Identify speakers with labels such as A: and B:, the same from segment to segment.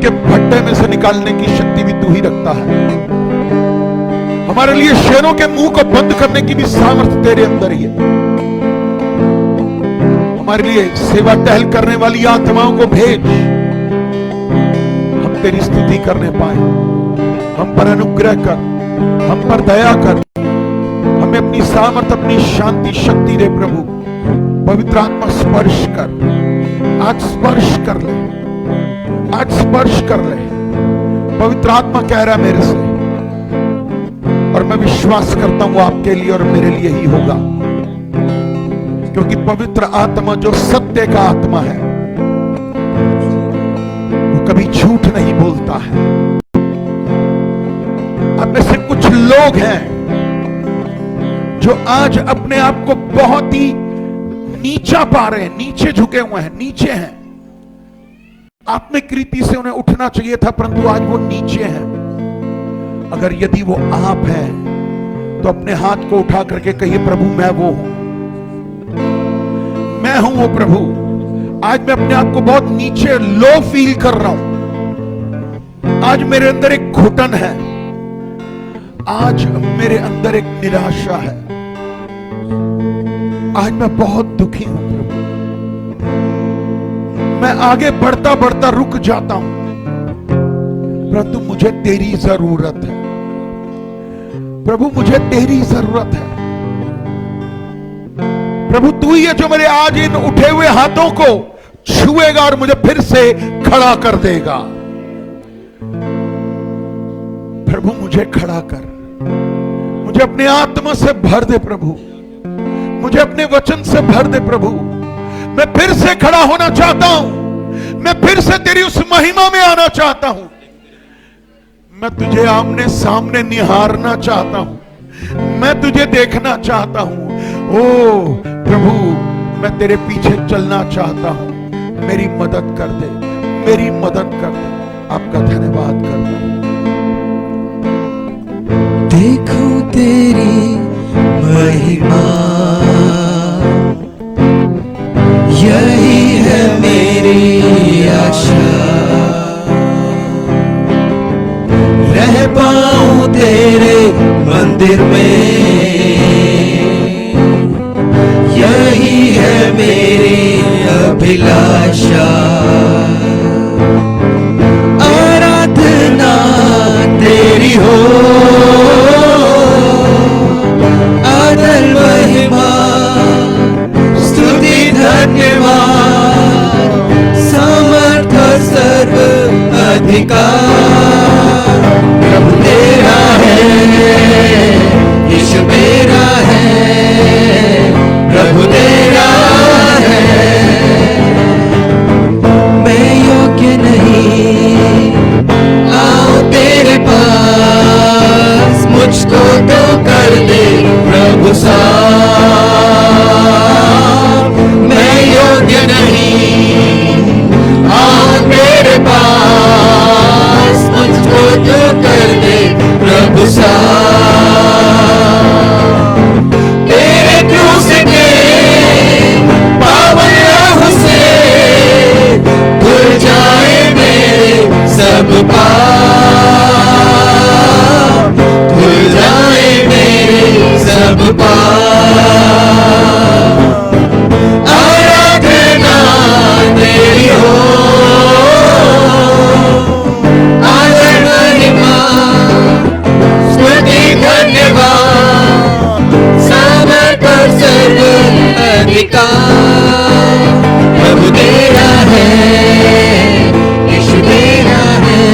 A: के भट्टे में से निकालने की शक्ति भी तू ही रखता है। हमारे लिए शेरों के मुंह को बंद करने की भी सामर्थ्य तेरे अंदर ही है। हमारे लिए सेवा टहल करने वाली आत्माओं को भेज, हम तेरी स्तुति करने पाए। हम पर अनुग्रह कर, हम पर दया कर, हमें अपनी सामर्थ, अपनी शांति, शक्ति दे प्रभु। पवित्र आत्मा स्पर्श कर, आज स्पर्श कर ले, आज स्पर्श कर ले। पवित्र आत्मा कह रहा है मेरे से, और मैं विश्वास करता हूं आपके लिए और मेरे लिए ही होगा, क्योंकि पवित्र आत्मा जो सत्य का आत्मा है वो कभी झूठ नहीं बोलता है। अब में से कुछ लोग हैं जो आज अपने आप को बहुत ही नीचा पा रहे हैं, नीचे झुके हुए हैं, नीचे हैं। आत्मिक रीति से उन्हें उठना चाहिए था, परंतु आज वो नीचे हैं। अगर यदि वो आप हैं तो अपने हाथ को उठा करके कहिए, प्रभु मैं वो हूं, मैं हूं वो प्रभु। आज मैं अपने आप को बहुत नीचे, लो फील कर रहा हूं। आज मेरे अंदर एक घुटन है, आज मेरे अंदर एक निराशा है, आज मैं बहुत दुखी हूं प्रभु। मैं आगे बढ़ता बढ़ता रुक जाता हूं, परंतु मुझे तेरी जरूरत है प्रभु, मुझे तेरी जरूरत है प्रभु। तू ही है जो मेरे आज इन उठे हुए हाथों को छुएगा और मुझे फिर से खड़ा कर देगा। प्रभु मुझे खड़ा कर, मुझे अपने आत्मा से भर दे प्रभु, मुझे अपने वचन से भर दे प्रभु। मैं फिर से खड़ा होना चाहता हूं, मैं फिर से तेरी उस महिमा में आना चाहता हूं। मैं तुझे आमने सामने निहारना चाहता हूं, मैं तुझे देखना चाहता हूं। ओ प्रभु, मैं तेरे पीछे चलना चाहता हूं, मेरी मदद कर दे, मेरी मदद कर दे। आपका धन्यवाद करता हूं।
B: देखो तेरी महिमा, यही है मेरी आशा। रह पाऊं तेरे मंदिर में, यही है मेरी अभिलाषा। आराधना तेरी हो, आदर महिमा स्तुति धन्यवाद, समर्थ सर्व अधिकार प्रभु तेरा है, यीशु मेरा है, प्रभु तेरा है। मैं योग्य नहीं आओ तेरे पास, मुझको तो कर दे प्रभु साफ। मैं योग्य नहीं आओ तेरे पास, मुझको तो कर दे प्रभु साफ। तेरे क्रूस के पावन लहू से धुल जाए मेरे सब पाप, धुल जाए मेरे सब पाप। आराधना तेरी हो, आदर महिमा स्तुति धन्यवाद, समर्थ सर्व अधिकार प्रभु तेरा है, यीशु तेरा है,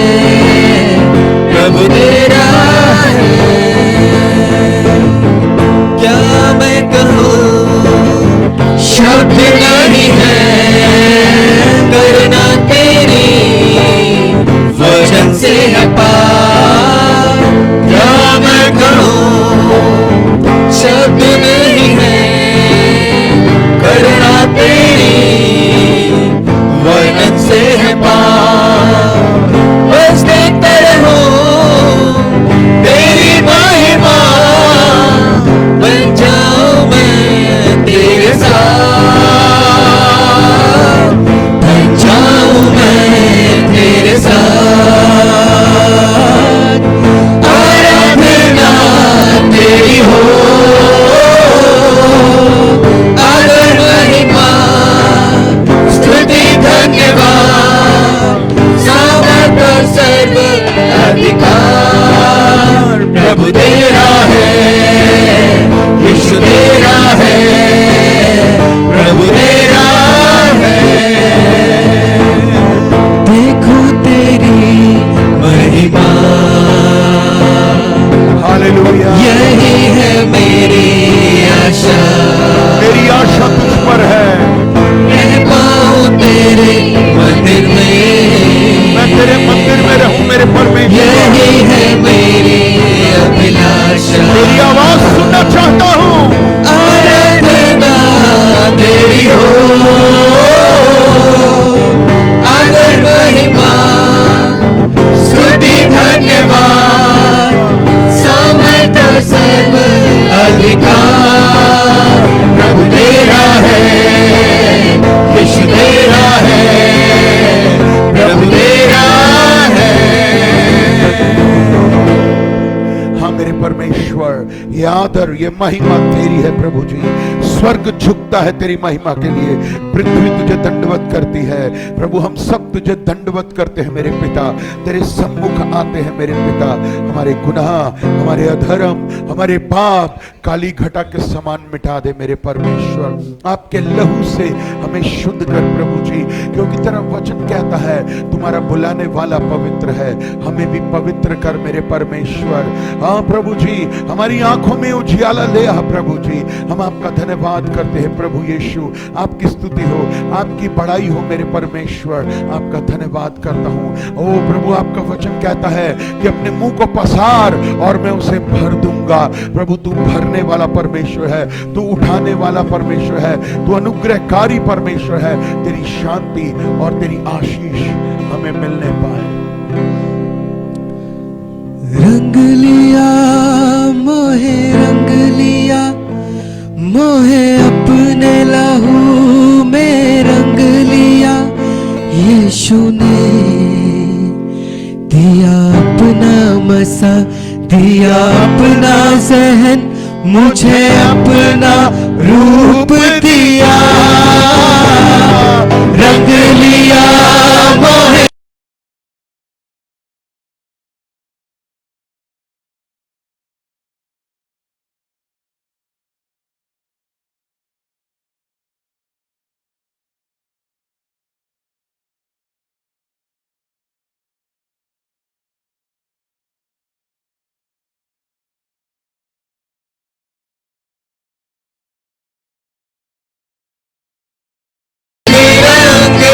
A: आदर, ये महिमा तेरी है प्रभु जी। स्वर्ग झुकता है तेरी महिमा के लिए, पृथ्वी तुझे दंडवत करती है प्रभु। हम सब तुझे दंडवत करते हैं मेरे पिता, तेरे सम्मुख आते हैं मेरे पिता। हमारे गुनाह, हमारे अधर्म, हमारे पाप काली घटा के समान मिटा दे मेरे परमेश्वर। आपके लहू से हमें शुद्ध कर प्रभु जी, क्योंकि तेरा वचन कहता है तुम्हारा बुलाने वाला पवित्र है। हमें भी पवित्र कर मेरे परमेश्वर। हाँ प्रभु जी, हमारी आंखों में उजियाला ले आ प्रभु जी। हम आपका धन्यवाद करते हैं प्रभु यीशु। आपकी स्तुति हो, आपकी बड़ाई हो मेरे परमेश्वर। आपका धन्यवाद करता हूं। ओ प्रभु, आपका वचन कहता है कि अपने मुंह को पसार और मैं उसे भर दूंगा। प्रभु तू भरने वाला परमेश्वर है, तू उठाने वाला परमेश्वर है, तू अनुग्रहकारी परमेश्वर है। तेरी शांति और तेरी आशीष हमें मिलने पाए।
B: रंग लिया मोहे, रंग लिया मोहे, अपने लहू में रंग लिया। यीशु ने दिया अपना मसा, दिया अपना ज़हन, मुझे अपना रूप दिया। रंग लिया मोहे,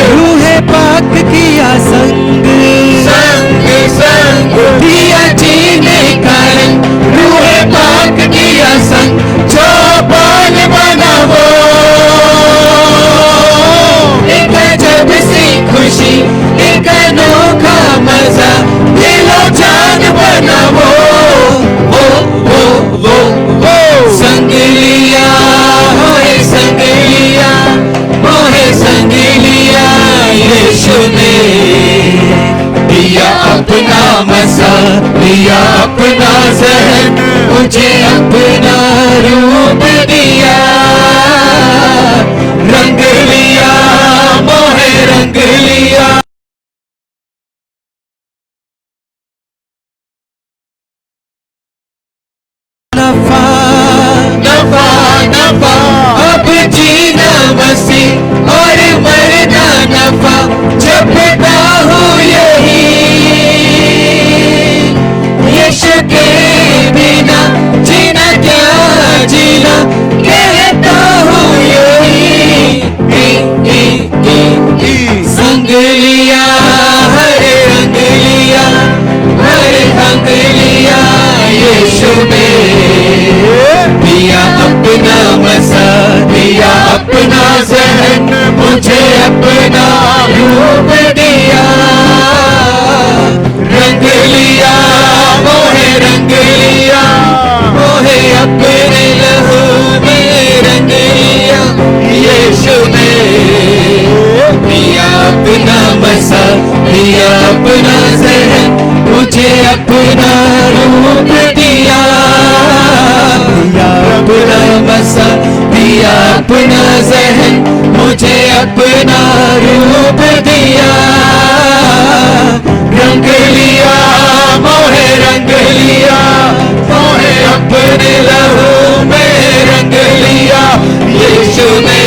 B: रूहे पाक किया संग, संग संग दिया जीने का रंग। रूहे पाक किया संग, जो बाल बना वो एक अजब सी खुशी, एक अनोखा मजा, दिलो जान बना वो संग लिया होए, संग लिया मोहे, संग लिया। यीशु ने दिया अपना मसा, दिया अपना ज़हन, मुझे अपना रूप दिया। रंग लिया मोहे, रंग लिया। नफा नफा नफा, अब जीना मसीह और मरना नफा। जपता हूँ यही, यीशु के बिना जीना क्या जीना, कहता हूँ यही। संग लिया हरे, रंग लिया हरे, रंग लिया। यीशु ने दिया अपना मसा, दिया अपना ज़हन, मुझे अपना रूप दिया। रंग लिया मोहे, रंग लिया मोहे, अपने लहू में रंग लिया। यीशु ने दिया अपना मसा, दिया अपना ज़हन, मुझे अपना रूप दिया। दिया अपना मसा, दिया अपना ज़हन, मुझे अपना रूप दिया। रंग लिया मोहे, रंग लिया मोहे, अपने लहू में रंग लिया। यीशु ने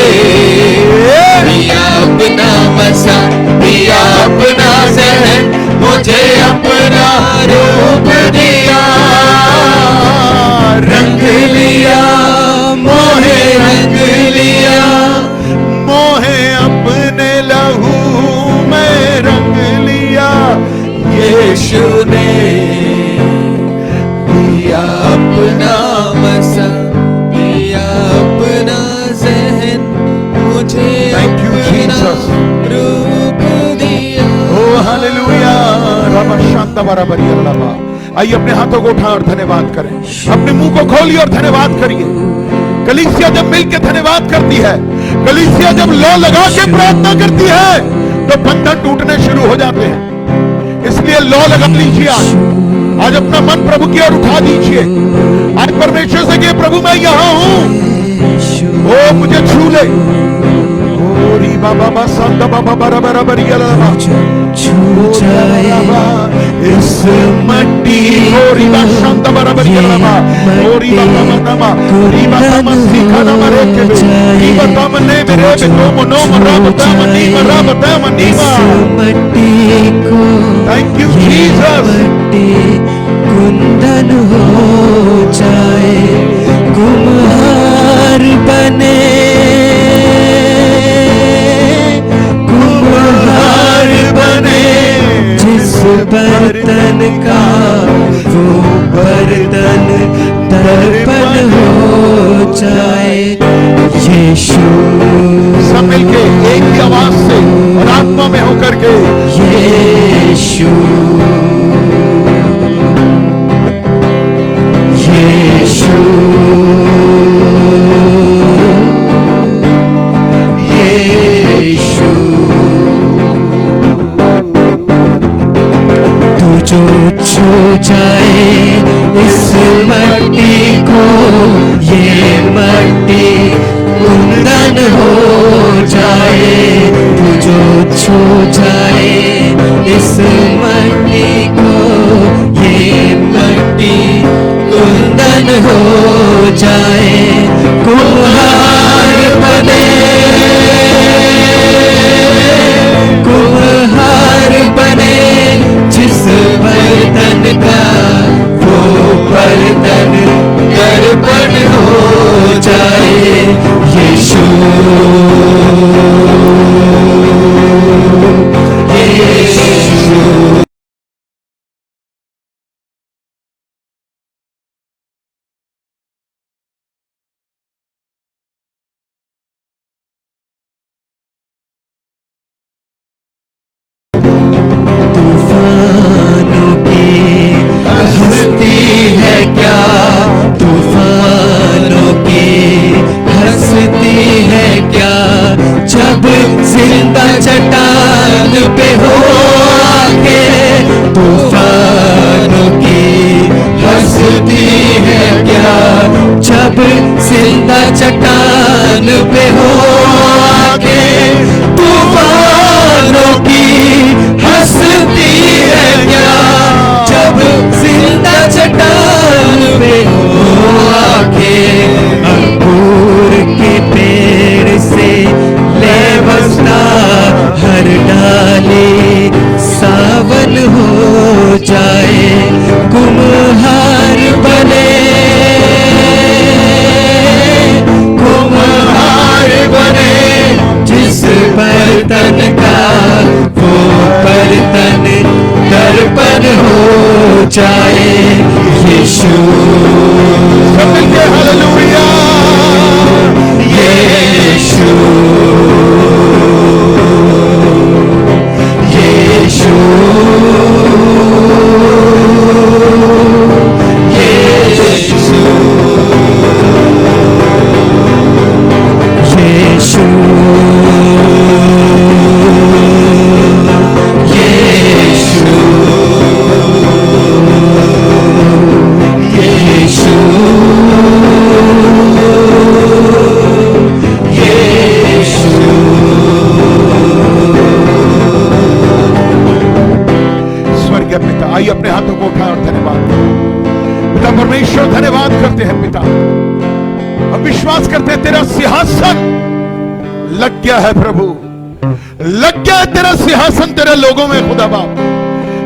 B: दिया अपना मसा, दिया अपना ज़हन, मुझे अपना रूप दिया। रंग लिया मोहे, रंग लिया
A: मोहे, अपने लहू में रंग लिया।
B: यीशु ने दिया अपना मसा, दिया अपना ज़हन, मुझे
A: Thank you,
B: अपना
A: Jesus.
B: रूप दिया।
A: ओ हालेलुया, रबा शांता बराबरी अल्लाह। आइए अपने हाथों को उठाएं और धन्यवाद करें। अपने मुंह को खोलिए और धन्यवाद करिए। कलीसिया जब मिलकर धन्यवाद करती है, कलीसिया जब लौ लगा के प्रार्थना करती है, तो बंधन टूटने शुरू हो जाते हैं। इसलिए लौ लगा लीजिए आज। आज अपना मन प्रभु की ओर उठा दीजिए। आज परमेश्वर से कहिए, प्रभु मैं यहां हूं, ओ मुझे छू ले। ओ री बाबा बा संदा बाबा बराबर बरिया
B: छू जाए इस मट्टी
A: ओ री बा संदा बराबर बरिया ओ री बाबा मनमा री बाबा मसीखा ना मरे के री बाबा मने मेरे बे तो मनो मरा बता मनी मरा बता मनी मा
B: मट्टी को
A: थैंक यू जीसस।
B: कुंदन हो जाए, कुम्हार बने, कुम्हार बने जिस बर्तन का वो बर्तन दर्पण हो जाए। यीशु
A: सब मिलके एक ही आवाज से और आत्मा में होकर के
B: यीशु यीशु यीशु तू जो छू जाए इस मट्टी को, ये मट्टी कुंदन हो जाए। तू जो छू जाए इस मट्टी को, ये मट्टी कुंदन हो जाए। कुम्हार बने, कुम्हार बने जिस बर्तन का वो बर्तन दर्पण हो जाए। यीशु यीशु तूफानों की हंसती है क्या, तूफानों की हंसती है क्या, जब जिंदा चट्टान पे हो आके। तूफानों की हंसती है क्या, जब जिंदा चट्टान पे हो आके। तूफानों की हंसती है क्या, जब जिंदा चट्टान पे हो आके। अंगूर के पेड़ से ले बसता हर डाली सावन हो जाए। कुम्हार बने, कुम्हार बने जिस बर्तन का वो बर्तन दर्पण हो जाए। यीशु
A: सब मिलके हालेलुया।
B: यीशु यीशु यीशु यीशु
A: स्वर्गीय पिता, आइए अपने हाथों को उठाएं और धन्यवाद पिता परमेश्वर, धन्यवाद करते हैं पिता। हम विश्वास करते हैं तेरा सिंहासन लग गया है प्रभु, लग गया है तेरा सिंहासन तेरे लोगों में खुदा बाप,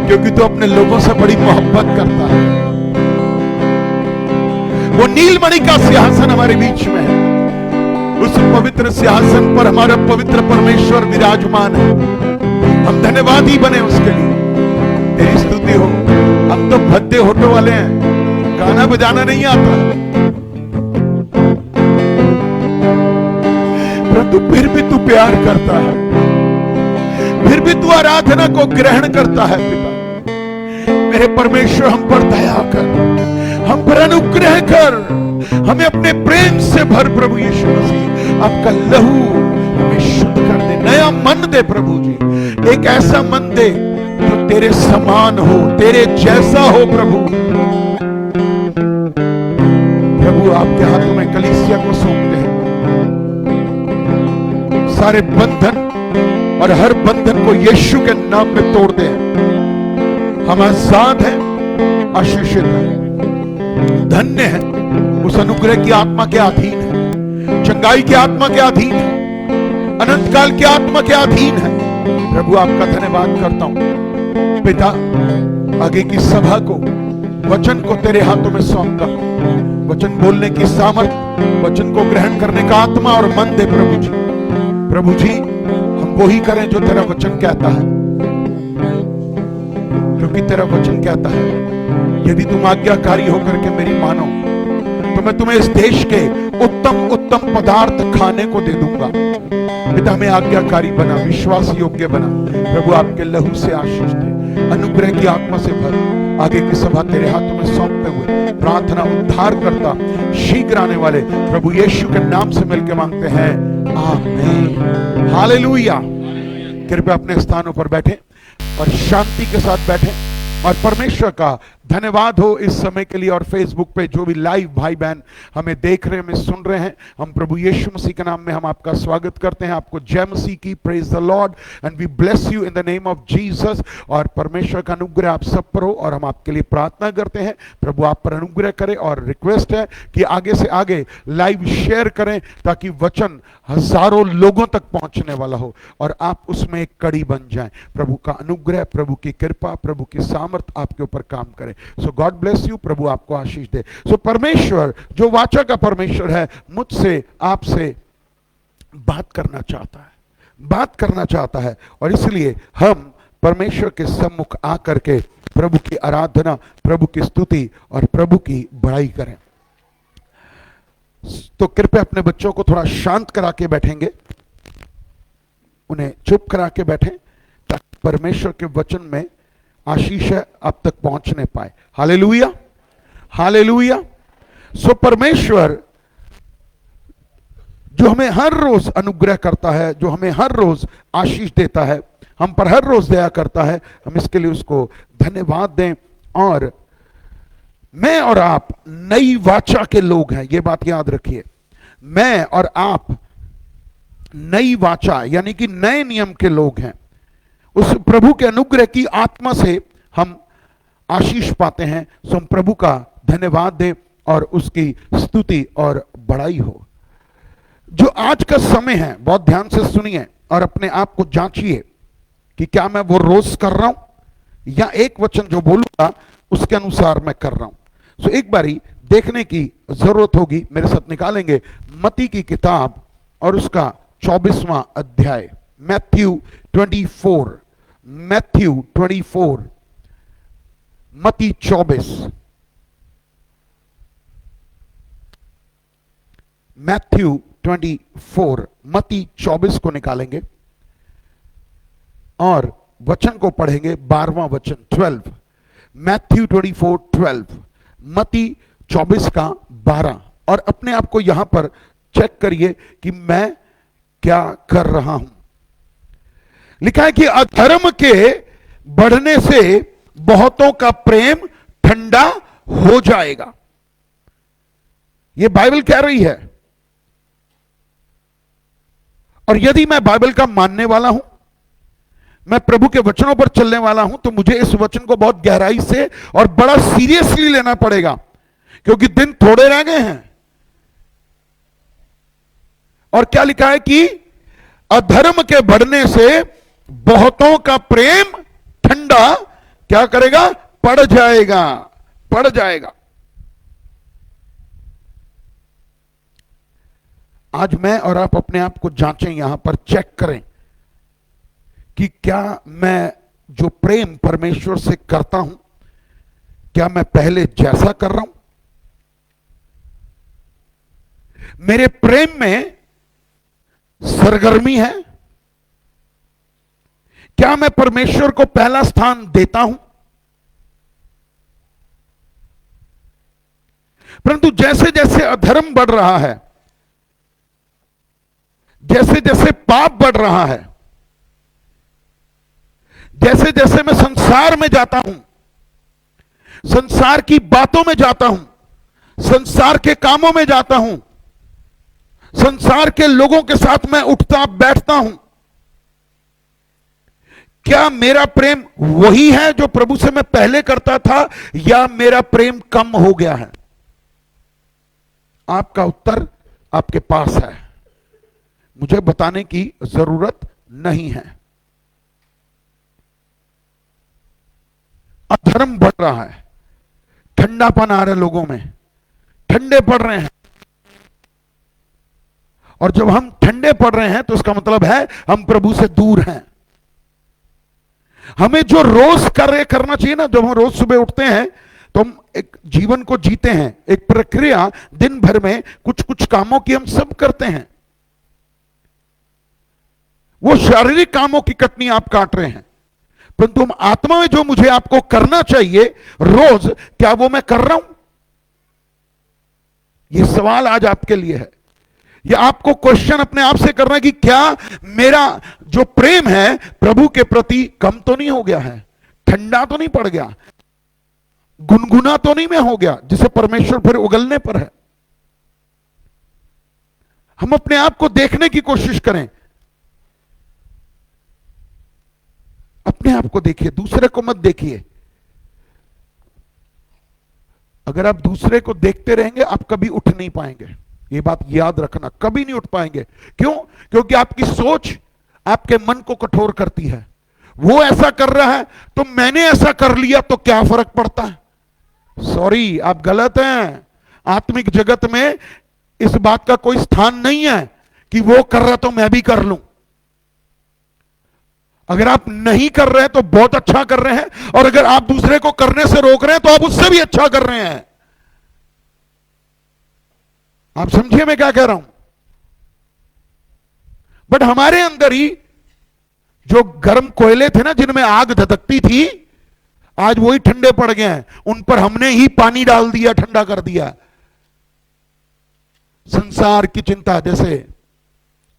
A: क्योंकि तू अपने लोगों से बड़ी मोहब्बत करता है। वो नीलमणि का सिंहासन हमारे बीच में है, उस पवित्र सिंहासन पर हमारा पवित्र परमेश्वर विराजमान है। हम धन्यवादी बने उसके लिए, तेरी स्तुति हो। हम तो भद्दे होठों वाले हैं, गाना बजाना नहीं आता, परंतु फिर भी तू प्यार करता है, फिर भी तू आराधना को ग्रहण करता है पिता। मेरे परमेश्वर हम पर दया कर, हम पर अनुग्रह कर, हमें अपने प्रेम से भर प्रभु यीशु मसीह। आपका लहू हमें शुद्ध कर दे, नया मन दे प्रभु जी, एक ऐसा मन दे जो तेरे समान हो, तेरे जैसा हो प्रभु। प्रभु आपके हाथों में कलीसिया को सौंपते हैं। सारे बंधन और हर बंधन को यीशु के नाम में तोड़ दे। हम आजाद हैं, आशीषित हैं, धन्य हैं, उस अनुग्रह की आत्मा के अधीन है, चंगाई की आत्मा के अधीन है, अनंत काल की आत्मा के अधीन है। प्रभु आपका धन्यवाद करता हूं पिता। आगे की सभा को, वचन को तेरे हाथों में सौंपता हूं। वचन बोलने की सामर्थ, वचन को ग्रहण करने का आत्मा और मन दे प्रभु जी। प्रभु जी हम वही करें जो तेरा वचन कहता है, क्योंकि तेरा वचन कहता है यदि तुम आज्ञाकारी होकर के मेरी मानो तो मैं तुम्हें इस देश के उत्तम उत्तम पदार्थ खाने को दे दूंगा। पिता में आज्ञाकारी बना, विश्वास योग्य बना। प्रभु आपके लहू से आशीष दे, अनुग्रह की आत्मा से भर। आगे की सभा तेरे हाथों में सौंपते हुए प्रार्थना उद्धार करता शीघ्र आने वाले प्रभु यीशु के नाम से मिलकर मांगते हैं, आमीन, हालेलुया। कृपया अपने स्थानों पर बैठें और शांति के साथ बैठें और परमेश्वर का धन्यवाद हो इस समय के लिए। और फेसबुक पे जो भी लाइव भाई बहन हमें देख रहे हैं, हमें सुन रहे हैं, हम प्रभु यीशु मसीह के नाम में हम आपका स्वागत करते हैं। आपको जय मसीह की, praise the lord and we bless you in the name of Jesus. और परमेश्वर का अनुग्रह आप सब पर हो और हम आपके लिए प्रार्थना करते हैं प्रभु आप पर अनुग्रह करे। और रिक्वेस्ट है कि आगे से आगे लाइव शेयर करें ताकि वचन हजारों लोगों तक पहुंचने वाला हो और आप उसमें एक कड़ी बन जाएं। प्रभु का अनुग्रह, प्रभु की कृपा, प्रभु की सामर्थ आपके ऊपर काम करे। सो गॉड ब्लेस यू, प्रभु आपको आशीष दे। सो परमेश्वर जो वाचा का परमेश्वर है मुझसे आपसे बात करना चाहता है और इसलिए हम परमेश्वर के सम्मुख आकर के प्रभु की आराधना, प्रभु की स्तुति और प्रभु की बड़ाई करें। तो कृपया अपने बच्चों को थोड़ा शांत करा के बैठेंगे, उन्हें चुप करा के बैठें ताकि परमेश्वर के वचन में आशीष आप तक पहुंचने पाए। Hallelujah, hallelujah. सो परमेश्वर जो हमें हर रोज अनुग्रह करता है, जो हमें हर रोज आशीष देता है, हम पर हर रोज दया करता है, हम इसके लिए उसको धन्यवाद दें। और मैं और आप नई वाचा के लोग हैं, ये बात याद रखिए। मैं और आप नई वाचा यानी कि नए नियम के लोग हैं। उस प्रभु के अनुग्रह की आत्मा से हम आशीष पाते हैं। सो हम प्रभु का धन्यवाद दें और उसकी स्तुति और बड़ाई हो। जो आज का समय है, बहुत ध्यान से सुनिए और अपने आप को जांचिए कि क्या मैं वो रोज कर रहा हूं या एक वचन जो बोलूंगा उसके अनुसार मैं कर रहा हूं। सो एक बारी देखने की जरूरत होगी। मेरे साथ निकालेंगे मत्ती की किताब और उसका 24वां अध्याय, मैथ्यू 24, मैथ्यू 24, मत्ती 24, मैथ्यू 24, मत्ती 24 को निकालेंगे और वचन को पढ़ेंगे। 12वां वचन 12, मैथ्यू 24, 12, मत्ती 24 का 12। और अपने आप को यहां पर चेक करिए कि मैं क्या कर रहा हूं। लिखा है कि अधर्म के बढ़ने से बहुतों का प्रेम ठंडा हो जाएगा। यह बाइबल कह रही है। और यदि मैं बाइबल का मानने वाला हूं, मैं प्रभु के वचनों पर चलने वाला हूं, तो मुझे इस वचन को बहुत गहराई से और बड़ा सीरियसली लेना पड़ेगा, क्योंकि दिन थोड़े रह गए हैं। और क्या लिखा है कि अधर्म के बढ़ने से बहुतों का प्रेम ठंडा क्या करेगा? पड़ जाएगा, पड़ जाएगा। आज मैं और आप अपने आप को जांचें, यहां पर चेक करें कि क्या मैं जो प्रेम परमेश्वर से करता हूं, क्या मैं पहले जैसा कर रहा हूं? मेरे प्रेम में सरगर्मी है? क्या मैं परमेश्वर को पहला स्थान देता हूं? परंतु जैसे जैसे अधर्म बढ़ रहा है, जैसे जैसे पाप बढ़ रहा है, जैसे जैसे मैं संसार में जाता हूं, संसार की बातों में जाता हूं, संसार के कामों में जाता हूं, संसार के लोगों के साथ मैं उठता बैठता हूं, क्या मेरा प्रेम वही है जो प्रभु से मैं पहले करता था, या मेरा प्रेम कम हो गया है? आपका उत्तर आपके पास है, मुझे बताने की जरूरत नहीं है। अधर्म बढ़ रहा है, ठंडापन आ रहा है, लोगों में ठंडे पड़ रहे हैं। और जब हम ठंडे पड़ रहे हैं तो इसका मतलब है हम प्रभु से दूर हैं। हमें जो रोज करना चाहिए ना, जब हम रोज सुबह उठते हैं तो हम एक जीवन को जीते हैं, एक प्रक्रिया, दिन भर में कुछ कुछ कामों की हम सब करते हैं। वो शारीरिक कामों की कटनी आप काट रहे हैं, परंतु हम आत्मा में जो मुझे आपको करना चाहिए रोज, क्या वो मैं कर रहा हूं? ये सवाल आज आपके लिए है। ये आपको क्वेश्चन अपने आप से करना है कि क्या मेरा जो प्रेम है प्रभु के प्रति कम तो नहीं हो गया है, ठंडा तो नहीं पड़ गया, गुनगुना तो नहीं में हो गया, जिसे परमेश्वर फिर उगलने पर है। हम अपने आप को देखने की कोशिश करें, अपने आप को देखिए, दूसरे को मत देखिए। अगर आप दूसरे को देखते रहेंगे आप कभी उठ नहीं पाएंगे, ये बात याद रखना, कभी नहीं उठ पाएंगे। क्यों? क्योंकि आपकी सोच आपके मन को कठोर करती है। वो ऐसा कर रहा है तो मैंने ऐसा कर लिया तो क्या फर्क पड़ता है? सॉरी, आप गलत हैं। आत्मिक जगत में इस बात का कोई स्थान नहीं है कि वो कर रहा तो मैं भी कर लूं। अगर आप नहीं कर रहे हैं तो बहुत अच्छा कर रहे हैं, और अगर आप दूसरे को करने से रोक रहे हैं तो आप उससे भी अच्छा कर रहे हैं। आप समझिए मैं क्या कह रहा हूं। बट हमारे अंदर ही जो गर्म कोयले थे ना, जिनमें आग धधकती थी, आज वही ठंडे पड़ गए हैं। उन पर हमने ही पानी डाल दिया, ठंडा कर दिया। संसार की चिंता, जैसे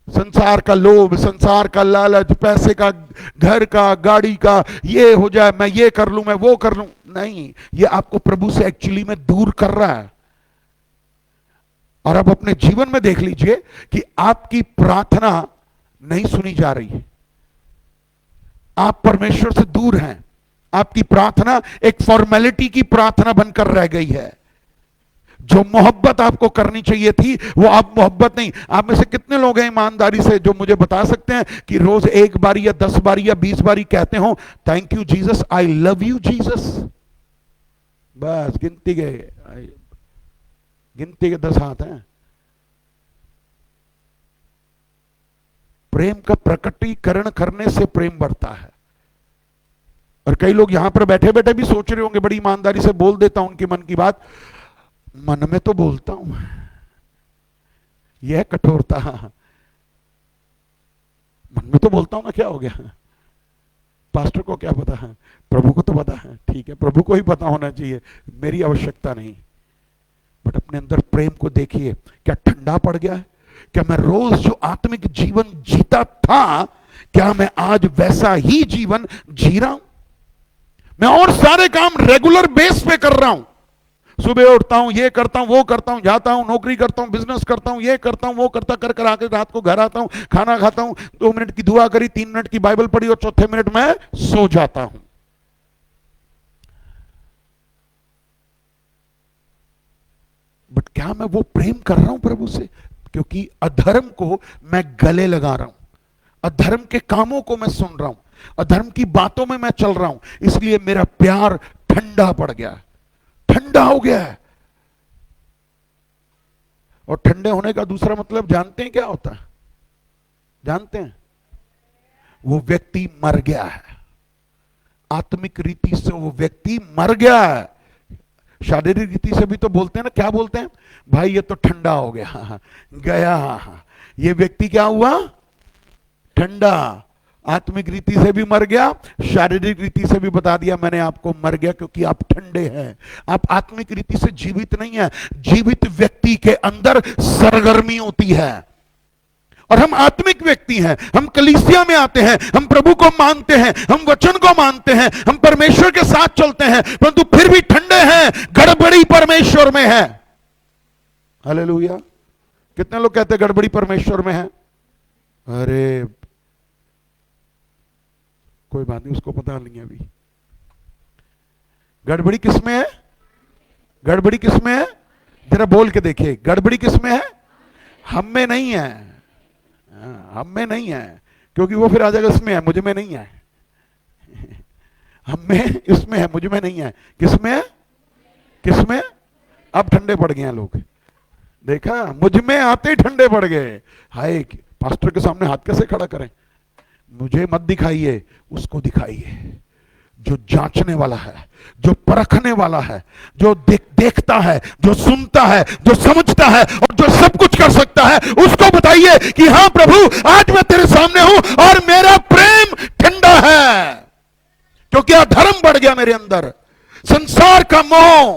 A: संसार का लोभ, संसार का लालच, पैसे का, घर का, गाड़ी का, ये हो जाए, मैं ये कर लूं, मैं वो कर लूं। नहीं, ये आपको प्रभु से एक्चुअली में दूर कर रहा है। और आप अपने जीवन में देख लीजिए कि आपकी प्रार्थना नहीं सुनी जा रही है, आप परमेश्वर से दूर हैं। आपकी प्रार्थना एक फॉर्मेलिटी की प्रार्थना बनकर रह गई है। जो मोहब्बत आपको करनी चाहिए थी वो आप मोहब्बत नहीं। आप में से कितने लोग हैं ईमानदारी से जो मुझे बता सकते हैं कि रोज 1 बारी या 10 बारी या 20 बारी कहते हो thank you Jesus, I love you Jesus? बस गिनती के 10 हाथ हैं। प्रेम का प्रकटीकरण करने से प्रेम बढ़ता है। और कई लोग यहां पर बैठे बैठे भी सोच रहे होंगे, बड़ी ईमानदारी से बोल देता हूं उनके मन की बात, मन में तो बोलता हूं, यह कठोरता, मन में तो बोलता हूं ना, क्या हो गया? पास्टर को क्या पता है, प्रभु को तो पता है। ठीक है, प्रभु को ही पता होना चाहिए, मेरी आवश्यकता नहीं। बट अपने अंदर प्रेम को देखिए, क्या ठंडा पड़ गया है? क्या मैं रोज जो आत्मिक जीवन जीता था, क्या मैं आज वैसा ही जीवन जी रहा हूं? मैं और सारे काम रेगुलर बेस पे कर रहा हूं। सुबह उठता हूं, ये करता हूं, वो करता हूं, जाता हूं, नौकरी करता हूं, बिजनेस करता हूं, ये करता हूं, वो करता कर आके रात को घर आता हूं, खाना खाता हूं, 2 मिनट की दुआ करी, 3 मिनट की बाइबल पढ़ी और चौथे मिनट में सो जाता हूं। बट क्या मैं वो प्रेम कर रहा हूं प्रभु से? क्योंकि अधर्म को मैं गले लगा रहा हूं, अधर्म के कामों को मैं सुन रहा हूं, अधर्म की बातों में मैं चल रहा हूं, इसलिए मेरा प्यार ठंडा पड़ गया, ठंडा हो गया है। और ठंडे होने का दूसरा मतलब जानते हैं क्या होता है? जानते हैं? वो व्यक्ति मर गया है, आत्मिक रीति से वो व्यक्ति मर गया है। शारीरिक रीति से भी तो बोलते हैं ना, क्या बोलते हैं? भाई ये तो ठंडा हो गया, गया, ये व्यक्ति क्या हुआ? ठंडा। आत्मिक रीति से भी मर गया, शारीरिक रीति से भी बता दिया मैंने आपको, मर गया, क्योंकि आप ठंडे हैं। आप आत्मिक रीति से जीवित नहीं है। जीवित व्यक्ति के अंदर सरगर्मी होती है, और हम आत्मिक व्यक्ति हैं, हम कलीसिया में आते हैं, हम प्रभु को मानते हैं, हम वचन को मानते हैं, हम परमेश्वर के साथ चलते हैं, परंतु फिर भी ठंडे हैं, गड़बड़ी परमेश्वर में है। हालेलुया। कितने लोग कहते हैं गड़बड़ी परमेश्वर में है? अरे कोई बात नहीं, उसको पता नहीं है अभी। गड़बड़ी किसमें है? गड़बड़ी किसमें है? जरा बोल के देखिए, गड़बड़ी किसमें है? हम में नहीं है। हम में नहीं है, क्योंकि वो फिर आ जाएगा इसमें है, मुझ में नहीं है। हम में, इसमें है, मुझ में नहीं है। किसमें है? किसमें? अब ठंडे पड़ गए हैं लोग। देखा, मुझ में आते ही ठंडे पड़ गए। हाय, पास्टर के सामने हाथ कैसे खड़ा करें? मुझे मत दिखाइए, उसको दिखाइए जो जांचने वाला है, जो परखने वाला है, जो देखता है, जो सुनता है, जो समझता है और जो सब कुछ कर सकता है। उसको बताइए कि हां प्रभु, आज मैं तेरे सामने हूं और मेरा प्रेम ठंडा है, क्योंकि अधर्म बढ़ गया मेरे अंदर। संसार का मोह,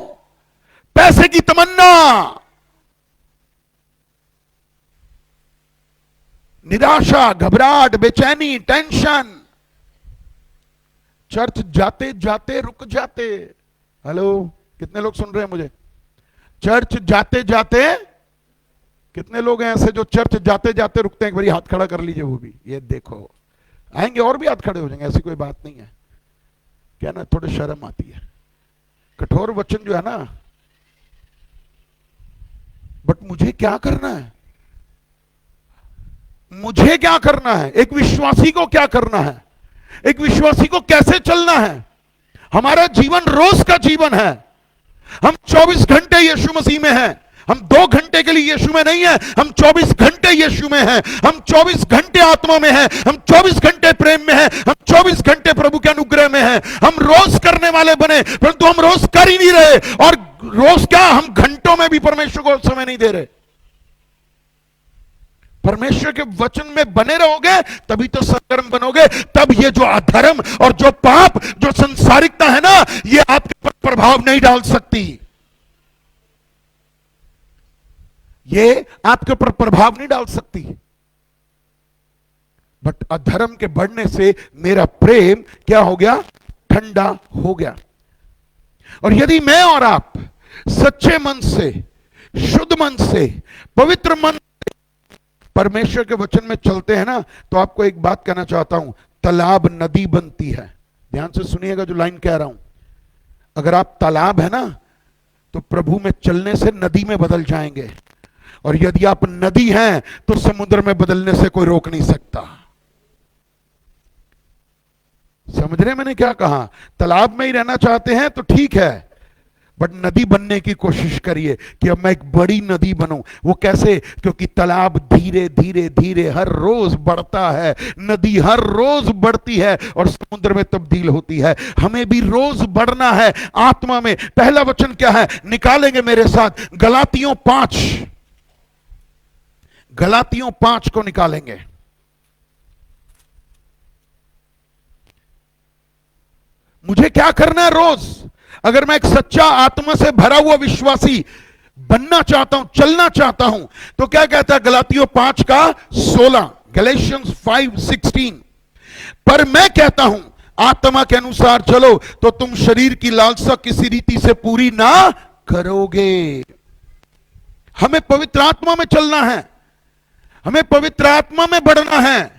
A: पैसे की तमन्ना, निराशा, घबराहट, बेचैनी, टेंशन, चर्च जाते जाते रुक जाते। हेलो, कितने लोग सुन रहे हैं मुझे? चर्च जाते जाते, कितने लोग हैं ऐसे जो चर्च जाते जाते रुकते हैं? एक बारी हाथ खड़ा कर लीजिए। वो भी, ये देखो, आएंगे और भी हाथ खड़े हो जाएंगे, ऐसी कोई बात नहीं है। क्या ना, थोड़ी शर्म आती है। कठोर वचन जो है ना, बट मुझे क्या करना है? मुझे क्या करना है? एक विश्वासी को क्या करना है? एक विश्वासी को कैसे चलना है? हमारा जीवन रोज का जीवन है। हम 24 घंटे यीशु मसीह में हैं। हम 2 घंटे के लिए यीशु में नहीं है, हम 24 घंटे यीशु में हैं। हम 24 घंटे आत्मा में हैं, हम 24 घंटे प्रेम में हैं, हम 24 घंटे प्रभु के अनुग्रह में हैं। हम रोज करने वाले बने, परंतु हम रोज कर ही नहीं रहे। और रोज क्या, हम घंटों में भी परमेश्वर को समय नहीं दे रहे। परमेश्वर के वचन में बने रहोगे तभी तो सरगर्म बनोगे। तब ये जो अधर्म और जो पाप, जो संसारिकता है ना, ये आपके ऊपर प्रभाव नहीं डाल सकती। ये आपके ऊपर प्रभाव नहीं डाल सकती। बट अधर्म के बढ़ने से मेरा प्रेम क्या हो गया? ठंडा हो गया। और यदि मैं और आप सच्चे मन से, शुद्ध मन से, पवित्र मन परमेश्वर के वचन में चलते हैं ना, तो आपको एक बात कहना चाहता हूं, तालाब नदी बनती है। ध्यान से सुनिएगा जो लाइन कह रहा हूं। अगर आप तालाब है ना, तो प्रभु में चलने से नदी में बदल जाएंगे। और यदि आप नदी हैं तो समुद्र में बदलने से कोई रोक नहीं सकता। समझ रहे मैंने क्या कहा? तालाब में ही रहना चाहते हैं तो ठीक है, बट नदी बनने की कोशिश करिए कि अब मैं एक बड़ी नदी बनूं। वो कैसे? क्योंकि तालाब धीरे धीरे धीरे हर रोज बढ़ता है, नदी हर रोज बढ़ती है और समुद्र में तब्दील होती है। हमें भी रोज बढ़ना है आत्मा में। पहला वचन क्या है? निकालेंगे मेरे साथ, गलातियों 5, गलातियों 5 को निकालेंगे। मुझे क्या करना है रोज? अगर मैं एक सच्चा आत्मा से भरा हुआ विश्वासी बनना चाहता हूं, चलना चाहता हूं, तो क्या कहता है गलातियों 5 का 16, गैलेशियंस 5:16, पर मैं कहता हूं आत्मा के अनुसार चलो तो तुम शरीर की लालसा किसी रीति से पूरी ना करोगे। हमें पवित्र आत्मा में चलना है, हमें पवित्र आत्मा में बढ़ना है,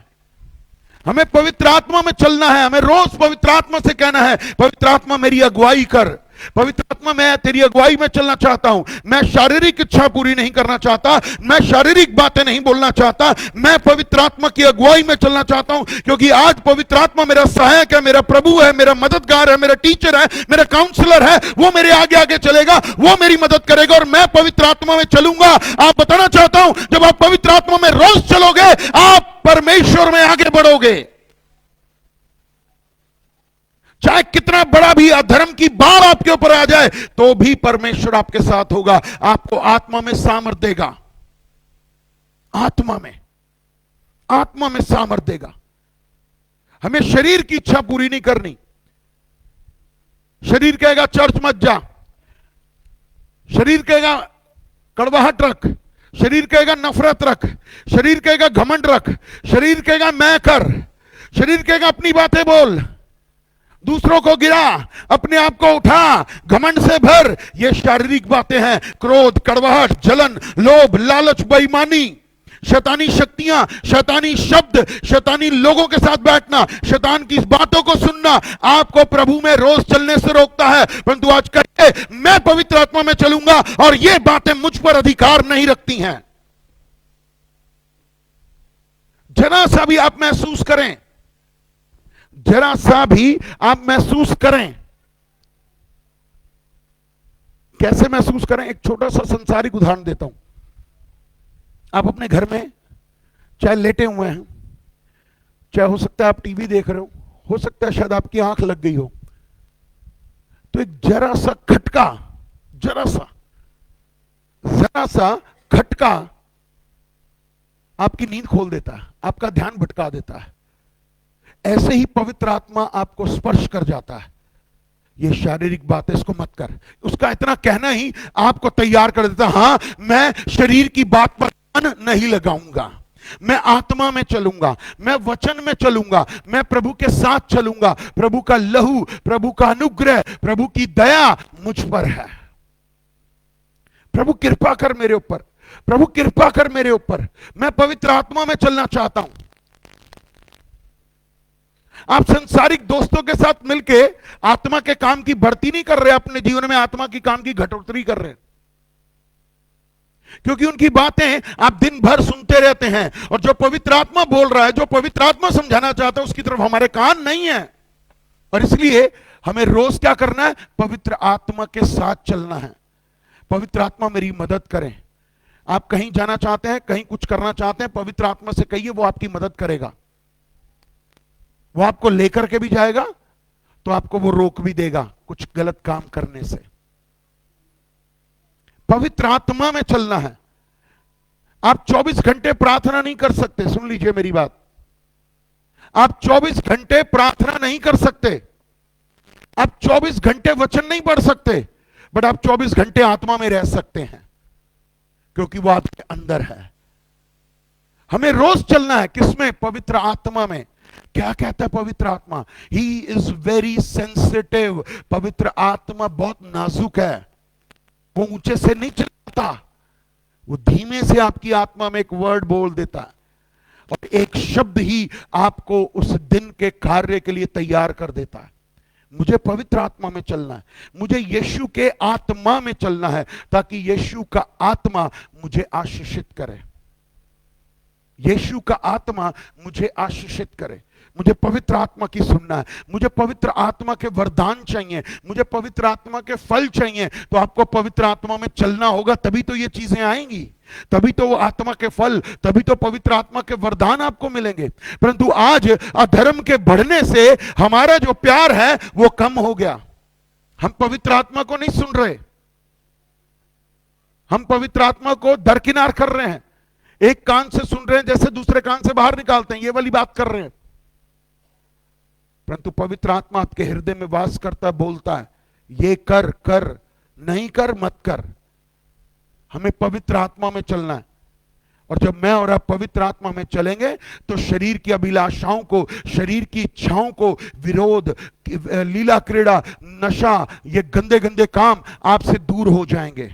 A: हमें पवित्र आत्मा में चलना है। हमें रोज पवित्र आत्मा से कहना है, पवित्र आत्मा मेरी अगुवाई कर। पवित्र आत्मा, मैं तेरी अगुवाई में चलना चाहता हूं। मैं शारीरिक इच्छा पूरी नहीं करना चाहता, मैं शारीरिक बातें नहीं बोलना चाहता, मैं पवित्र आत्मा की अगुवाई में चलना चाहता हूं। क्योंकि आज पवित्र आत्मा मेरा सहायक है, मेरा प्रभु है, मेरा मददगार है, मेरा टीचर है, मेरा काउंसलर है। वो मेरे आगे आगे चलेगा, वो मेरी मदद करेगा और मैं पवित्र आत्मा में चलूंगा। आप बताना चाहता हूं, जब आप पवित्र आत्मा में रोज चलोगे, आप परमेश्वर में आगे बढ़ोगे। चाहे कितना बड़ा भी अधर्म की बाढ़ आपके ऊपर आ जाए, तो भी परमेश्वर आपके साथ होगा, आपको आत्मा में सामर्थ देगा। आत्मा में सामर्थ देगा। हमें शरीर की इच्छा पूरी नहीं करनी। शरीर कहेगा चर्च मत जा, शरीर कहेगा कड़वाहट रख, शरीर कहेगा नफरत रख, शरीर कहेगा घमंड रख, शरीर कहेगा मैं कर, शरीर कहेगा अपनी बातें बोल, दूसरों को गिरा, अपने आप को उठा, घमंड से भर। ये शारीरिक बातें हैं। क्रोध, कड़वाहट, जलन, लोभ, लालच, बेईमानी, शैतानी शक्तियां, शैतानी शब्द, शैतानी लोगों के साथ बैठना, शैतान की बातों को सुनना आपको प्रभु में रोज चलने से रोकता है। परंतु आज कहिए मैं पवित्र आत्मा में चलूंगा और ये बातें मुझ पर अधिकार नहीं रखती हैं। जरा सा भी आप महसूस करें, जरा सा भी आप महसूस करें। कैसे महसूस करें? एक छोटा सा संसारिक उदाहरण देता हूं। आप अपने घर में चाहे लेटे हुए हैं, चाहे हो सकता है आप टीवी देख रहे हो सकता है शायद आपकी आंख लग गई हो, तो एक जरा सा खटका, जरा सा खटका आपकी नींद खोल देता है, आपका ध्यान भटका देता है। ऐसे ही पवित्र आत्मा आपको स्पर्श कर जाता है। ये शारीरिक बात है, इसको मत कर। उसका इतना कहना ही आपको तैयार कर देता, हां मैं शरीर की बात पर ध्यान नहीं लगाऊंगा, मैं आत्मा में चलूंगा, मैं वचन में चलूंगा, मैं प्रभु के साथ चलूंगा। प्रभु का लहू, प्रभु का अनुग्रह, प्रभु की दया मुझ पर है। प्रभु कृपा कर मेरे ऊपर, प्रभु कृपा कर मेरे ऊपर। मैं पवित्र आत्मा में चलना चाहता हूं। आप संसारिक दोस्तों के साथ मिलके आत्मा के काम की बढ़ती नहीं कर रहे, अपने जीवन में आत्मा की काम की घटोतरी कर रहे हैं, क्योंकि उनकी बातें आप दिन भर सुनते रहते हैं। और जो पवित्र आत्मा बोल रहा है, जो पवित्र आत्मा समझाना चाहता है, उसकी तरफ हमारे कान नहीं है। और इसलिए हमें रोज क्या करना है? पवित्र आत्मा के साथ चलना है। पवित्र आत्मा मेरी मदद करें। आप कहीं जाना चाहते हैं, कहीं कुछ करना चाहते हैं, पवित्र आत्मा से कहिए, वो आपकी मदद करेगा। वो आपको लेकर के भी जाएगा, तो आपको वो रोक भी देगा कुछ गलत काम करने से। पवित्र आत्मा में चलना है। आप 24 घंटे प्रार्थना नहीं कर सकते, सुन लीजिए मेरी बात। आप 24 घंटे प्रार्थना नहीं कर सकते, आप 24 घंटे वचन नहीं पढ़ सकते, बट आप 24 घंटे आत्मा में रह सकते हैं, क्योंकि वो आपके अंदर है। हमें रोज चलना है किसमें? पवित्र आत्मा में। क्या कहता है पवित्र आत्मा? He is very sensitive. पवित्र आत्मा बहुत नाजुक है, वो ऊंचे से नहीं चलाता, वो धीमे से आपकी आत्मा में एक वर्ड बोल देता है, और एक शब्द ही आपको उस दिन के कार्य के लिए तैयार कर देता है। मुझे पवित्र आत्मा में चलना है, मुझे यीशु के आत्मा में चलना है, ताकि यीशु का आत्मा मुझे आशीषित करे, यीशु का आत्मा मुझे आशीषित करे। मुझे पवित्र आत्मा की सुनना है, मुझे पवित्र आत्मा के वरदान चाहिए, मुझे पवित्र आत्मा के फल चाहिए। तो आपको पवित्र आत्मा में चलना होगा, तभी तो ये चीजें आएंगी, तभी तो वो आत्मा के फल, तभी तो पवित्र आत्मा के वरदान आपको मिलेंगे। परंतु आज अधर्म के बढ़ने से हमारा जो प्यार है वो कम हो गया। हम पवित्र आत्मा को नहीं सुन रहे, हम पवित्र आत्मा को दरकिनार कर रहे हैं। एक कान से सुन रहे हैं जैसे दूसरे कान से बाहर निकालते हैं, ये वाली बात कर रहे हैं। परंतु पवित्र आत्मा आपके हृदय में वास करता, बोलता है ये कर, कर, नहीं कर, मत कर। हमें पवित्र आत्मा में चलना है। और जब मैं और आप पवित्र आत्मा में चलेंगे तो शरीर की अभिलाषाओं को, शरीर की इच्छाओं को, विरोध, लीला क्रीड़ा, नशा, ये गंदे गंदे काम आपसे दूर हो जाएंगे,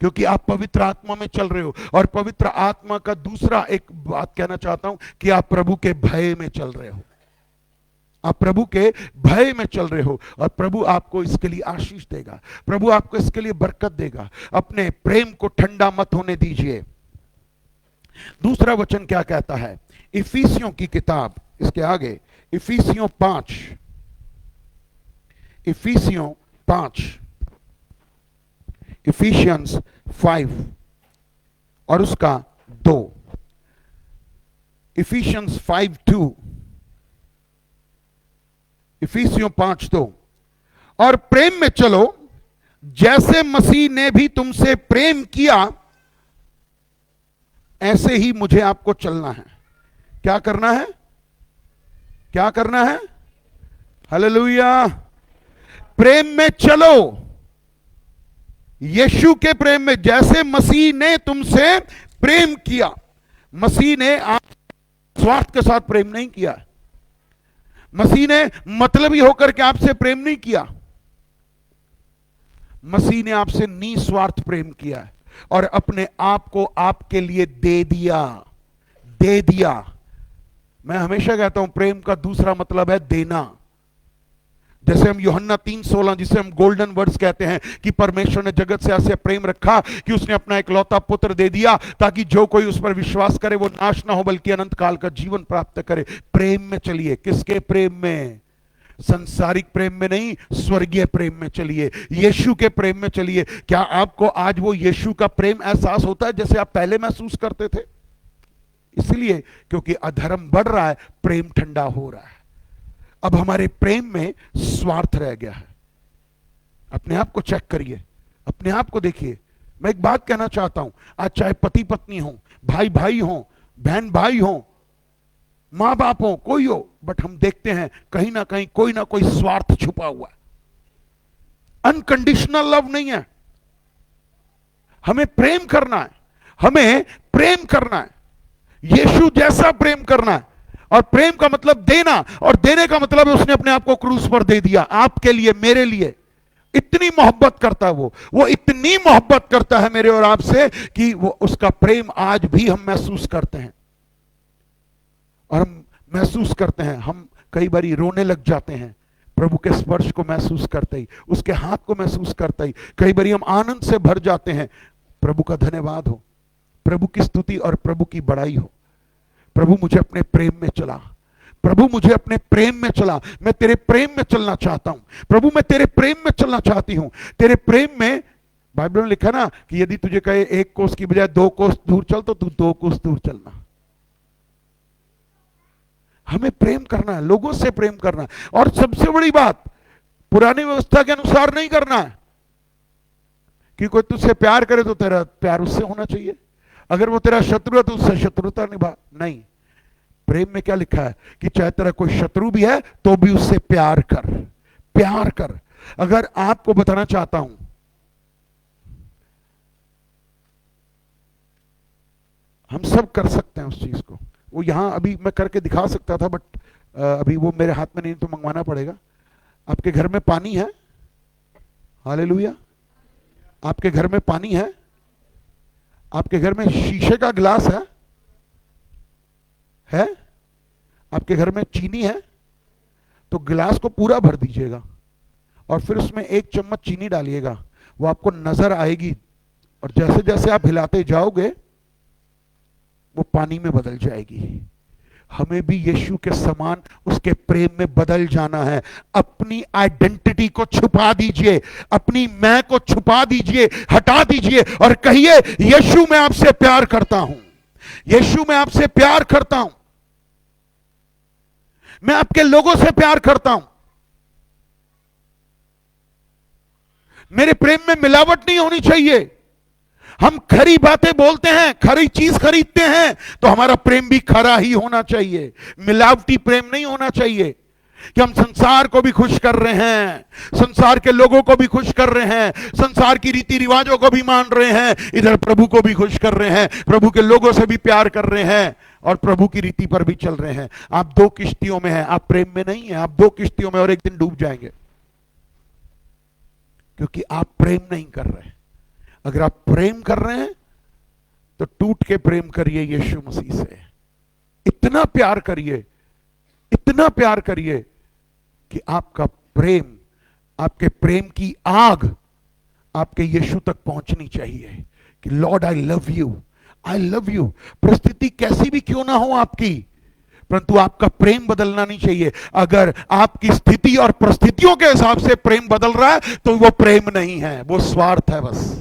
A: क्योंकि आप पवित्र आत्मा में चल रहे हो। और पवित्र आत्मा का दूसरा एक बात कहना चाहता हूं कि आप प्रभु के भय में चल रहे हो, आप प्रभु के भय में चल रहे हो, और प्रभु आपको इसके लिए आशीष देगा, प्रभु आपको इसके लिए बरकत देगा। अपने प्रेम को ठंडा मत होने दीजिए। दूसरा वचन क्या कहता है? इफिसियों की किताब, इसके आगे इफिसियों 5, इफिसियों 5, इफिशियंस 5 और उसका 2, इफिशियंस 5:2, इफिसियों 5:2। और प्रेम में चलो जैसे मसीह ने भी तुमसे प्रेम किया, ऐसे ही मुझे आपको चलना है। क्या करना है? क्या करना है? हालेलुया। प्रेम में चलो यीशु के प्रेम में, जैसे मसीह ने तुमसे प्रेम किया। मसीह ने आप स्वार्थ के साथ प्रेम नहीं किया। मसीह ने मतलबी होकर के आपसे प्रेम नहीं किया। मसीह ने आपसे निस्वार्थ प्रेम किया है और अपने आप को आपके लिए दे दिया। दे दिया। मैं हमेशा कहता हूं प्रेम का दूसरा मतलब है देना। जैसे हम यूहन्ना 3:16 जिसे हम गोल्डन वर्ड्स कहते हैं कि परमेश्वर ने जगत से ऐसे प्रेम रखा कि उसने अपना इकलौता पुत्र दे दिया ताकि जो कोई उस पर विश्वास करे वो नाश ना हो बल्कि अनंत काल का जीवन प्राप्त करे। प्रेम में चलिए। किसके प्रेम में? संसारिक प्रेम में नहीं, स्वर्गीय प्रेम में चलिए, यीशु के प्रेम में चलिए। क्या आपको आज वो यीशु का प्रेम एहसास होता है जैसे आप पहले महसूस करते थे? इसलिए क्योंकि अधर्म बढ़ रहा है, प्रेम ठंडा हो रहा है। अब हमारे प्रेम में स्वार्थ रह गया है। अपने आप को चेक करिए, अपने आप को देखिए। मैं एक बात कहना चाहता हूं, आज चाहे पति पत्नी हो, भाई भाई हो, बहन भाई हो, मां बाप हो, कोई हो, बट हम देखते हैं कहीं ना कहीं कोई ना कोई स्वार्थ छुपा हुआ है। अनकंडीशनल लव नहीं है। हमें प्रेम करना है, हमें प्रेम करना है, यीशु जैसा प्रेम करना है। और प्रेम का मतलब देना, और देने का मतलब है उसने अपने आप को क्रूस पर दे दिया आपके लिए, मेरे लिए। इतनी मोहब्बत करता है वो इतनी मोहब्बत करता है मेरे और आपसे कि वो उसका प्रेम आज भी हम महसूस करते हैं। और हम महसूस करते हैं, हम कई बार रोने लग जाते हैं प्रभु के स्पर्श को महसूस करते ही, उसके हाथ को महसूस करते ही। कई बार हम आनंद से भर जाते हैं। प्रभु का धन्यवाद हो, प्रभु की स्तुति और प्रभु की बड़ाई हो। प्रभु मुझे अपने प्रेम में चला, प्रभु मुझे अपने प्रेम में चला। मैं तेरे प्रेम में चलना चाहता हूं प्रभु, मैं तेरे प्रेम में चलना चाहती हूं। तेरे प्रेम में, बाइबल में लिखा ना कि यदि तुझे कहे 1 कोस की बजाय 2 कोस दूर चल तो तू 2 कोस दूर चलना। हमें प्रेम करना है, लोगों से प्रेम करना है। और सबसे बड़ी बात, पुरानी व्यवस्था के अनुसार नहीं करना है कि कोई तुझसे प्यार करे तो तेरा प्यार उससे होना चाहिए, अगर वो तेरा शत्रु है तो उससे शत्रुता निभा। नहीं, प्रेम में क्या लिखा है कि चाहे तेरा कोई शत्रु भी है तो भी उससे प्यार कर, प्यार कर। अगर आपको बताना चाहता हूं, हम सब कर सकते हैं उस चीज को। वो यहां अभी मैं करके दिखा सकता था, बट अभी वो मेरे हाथ में नहीं, तो मंगवाना पड़ेगा। आपके घर में पानी है? हालेलुया। आपके घर में पानी है? आपके घर में शीशे का गिलास है? आपके घर में चीनी है? तो गिलास को पूरा भर दीजिएगा और फिर उसमें 1 चम्मच चीनी डालिएगा। वो आपको नजर आएगी और जैसे जैसे आप हिलाते जाओगे वो पानी में बदल जाएगी। हमें भी यीशु के समान उसके प्रेम में बदल जाना है। अपनी आइडेंटिटी को छुपा दीजिए, अपनी मैं को छुपा दीजिए, हटा दीजिए और कहिए यीशु मैं आपसे प्यार करता हूं, यीशु मैं आपसे प्यार करता हूं, मैं आपके लोगों से प्यार करता हूं। मेरे प्रेम में मिलावट नहीं होनी चाहिए। हम खरी बातें बोलते हैं, खरी चीज खरीदते हैं, तो हमारा प्रेम भी खरा ही होना चाहिए, मिलावटी प्रेम नहीं होना चाहिए कि हम संसार को भी खुश कर रहे हैं, संसार के लोगों को भी खुश कर रहे हैं, संसार की रीति रिवाजों को भी मान रहे हैं, इधर प्रभु को भी खुश कर रहे हैं, प्रभु के लोगों से भी प्यार कर रहे हैं और प्रभु की रीति पर भी चल रहे हैं। आप 2 किश्तियों में हैं, आप प्रेम में नहीं हैं। आप 2 किश्तियों में और एक दिन डूब जाएंगे क्योंकि आप प्रेम नहीं कर रहे। अगर आप प्रेम कर रहे हैं तो टूट के प्रेम करिए यीशु मसीह से। इतना प्यार करिए, इतना प्यार करिए कि आपका प्रेम, आपके प्रेम की आग आपके यीशु तक पहुंचनी चाहिए कि Lord I love you, I love you. परिस्थिति कैसी भी क्यों ना हो आपकी, परंतु आपका प्रेम बदलना नहीं चाहिए। अगर आपकी स्थिति और परिस्थितियों के हिसाब से प्रेम बदल रहा है तो वो प्रेम नहीं है, वो स्वार्थ है बस।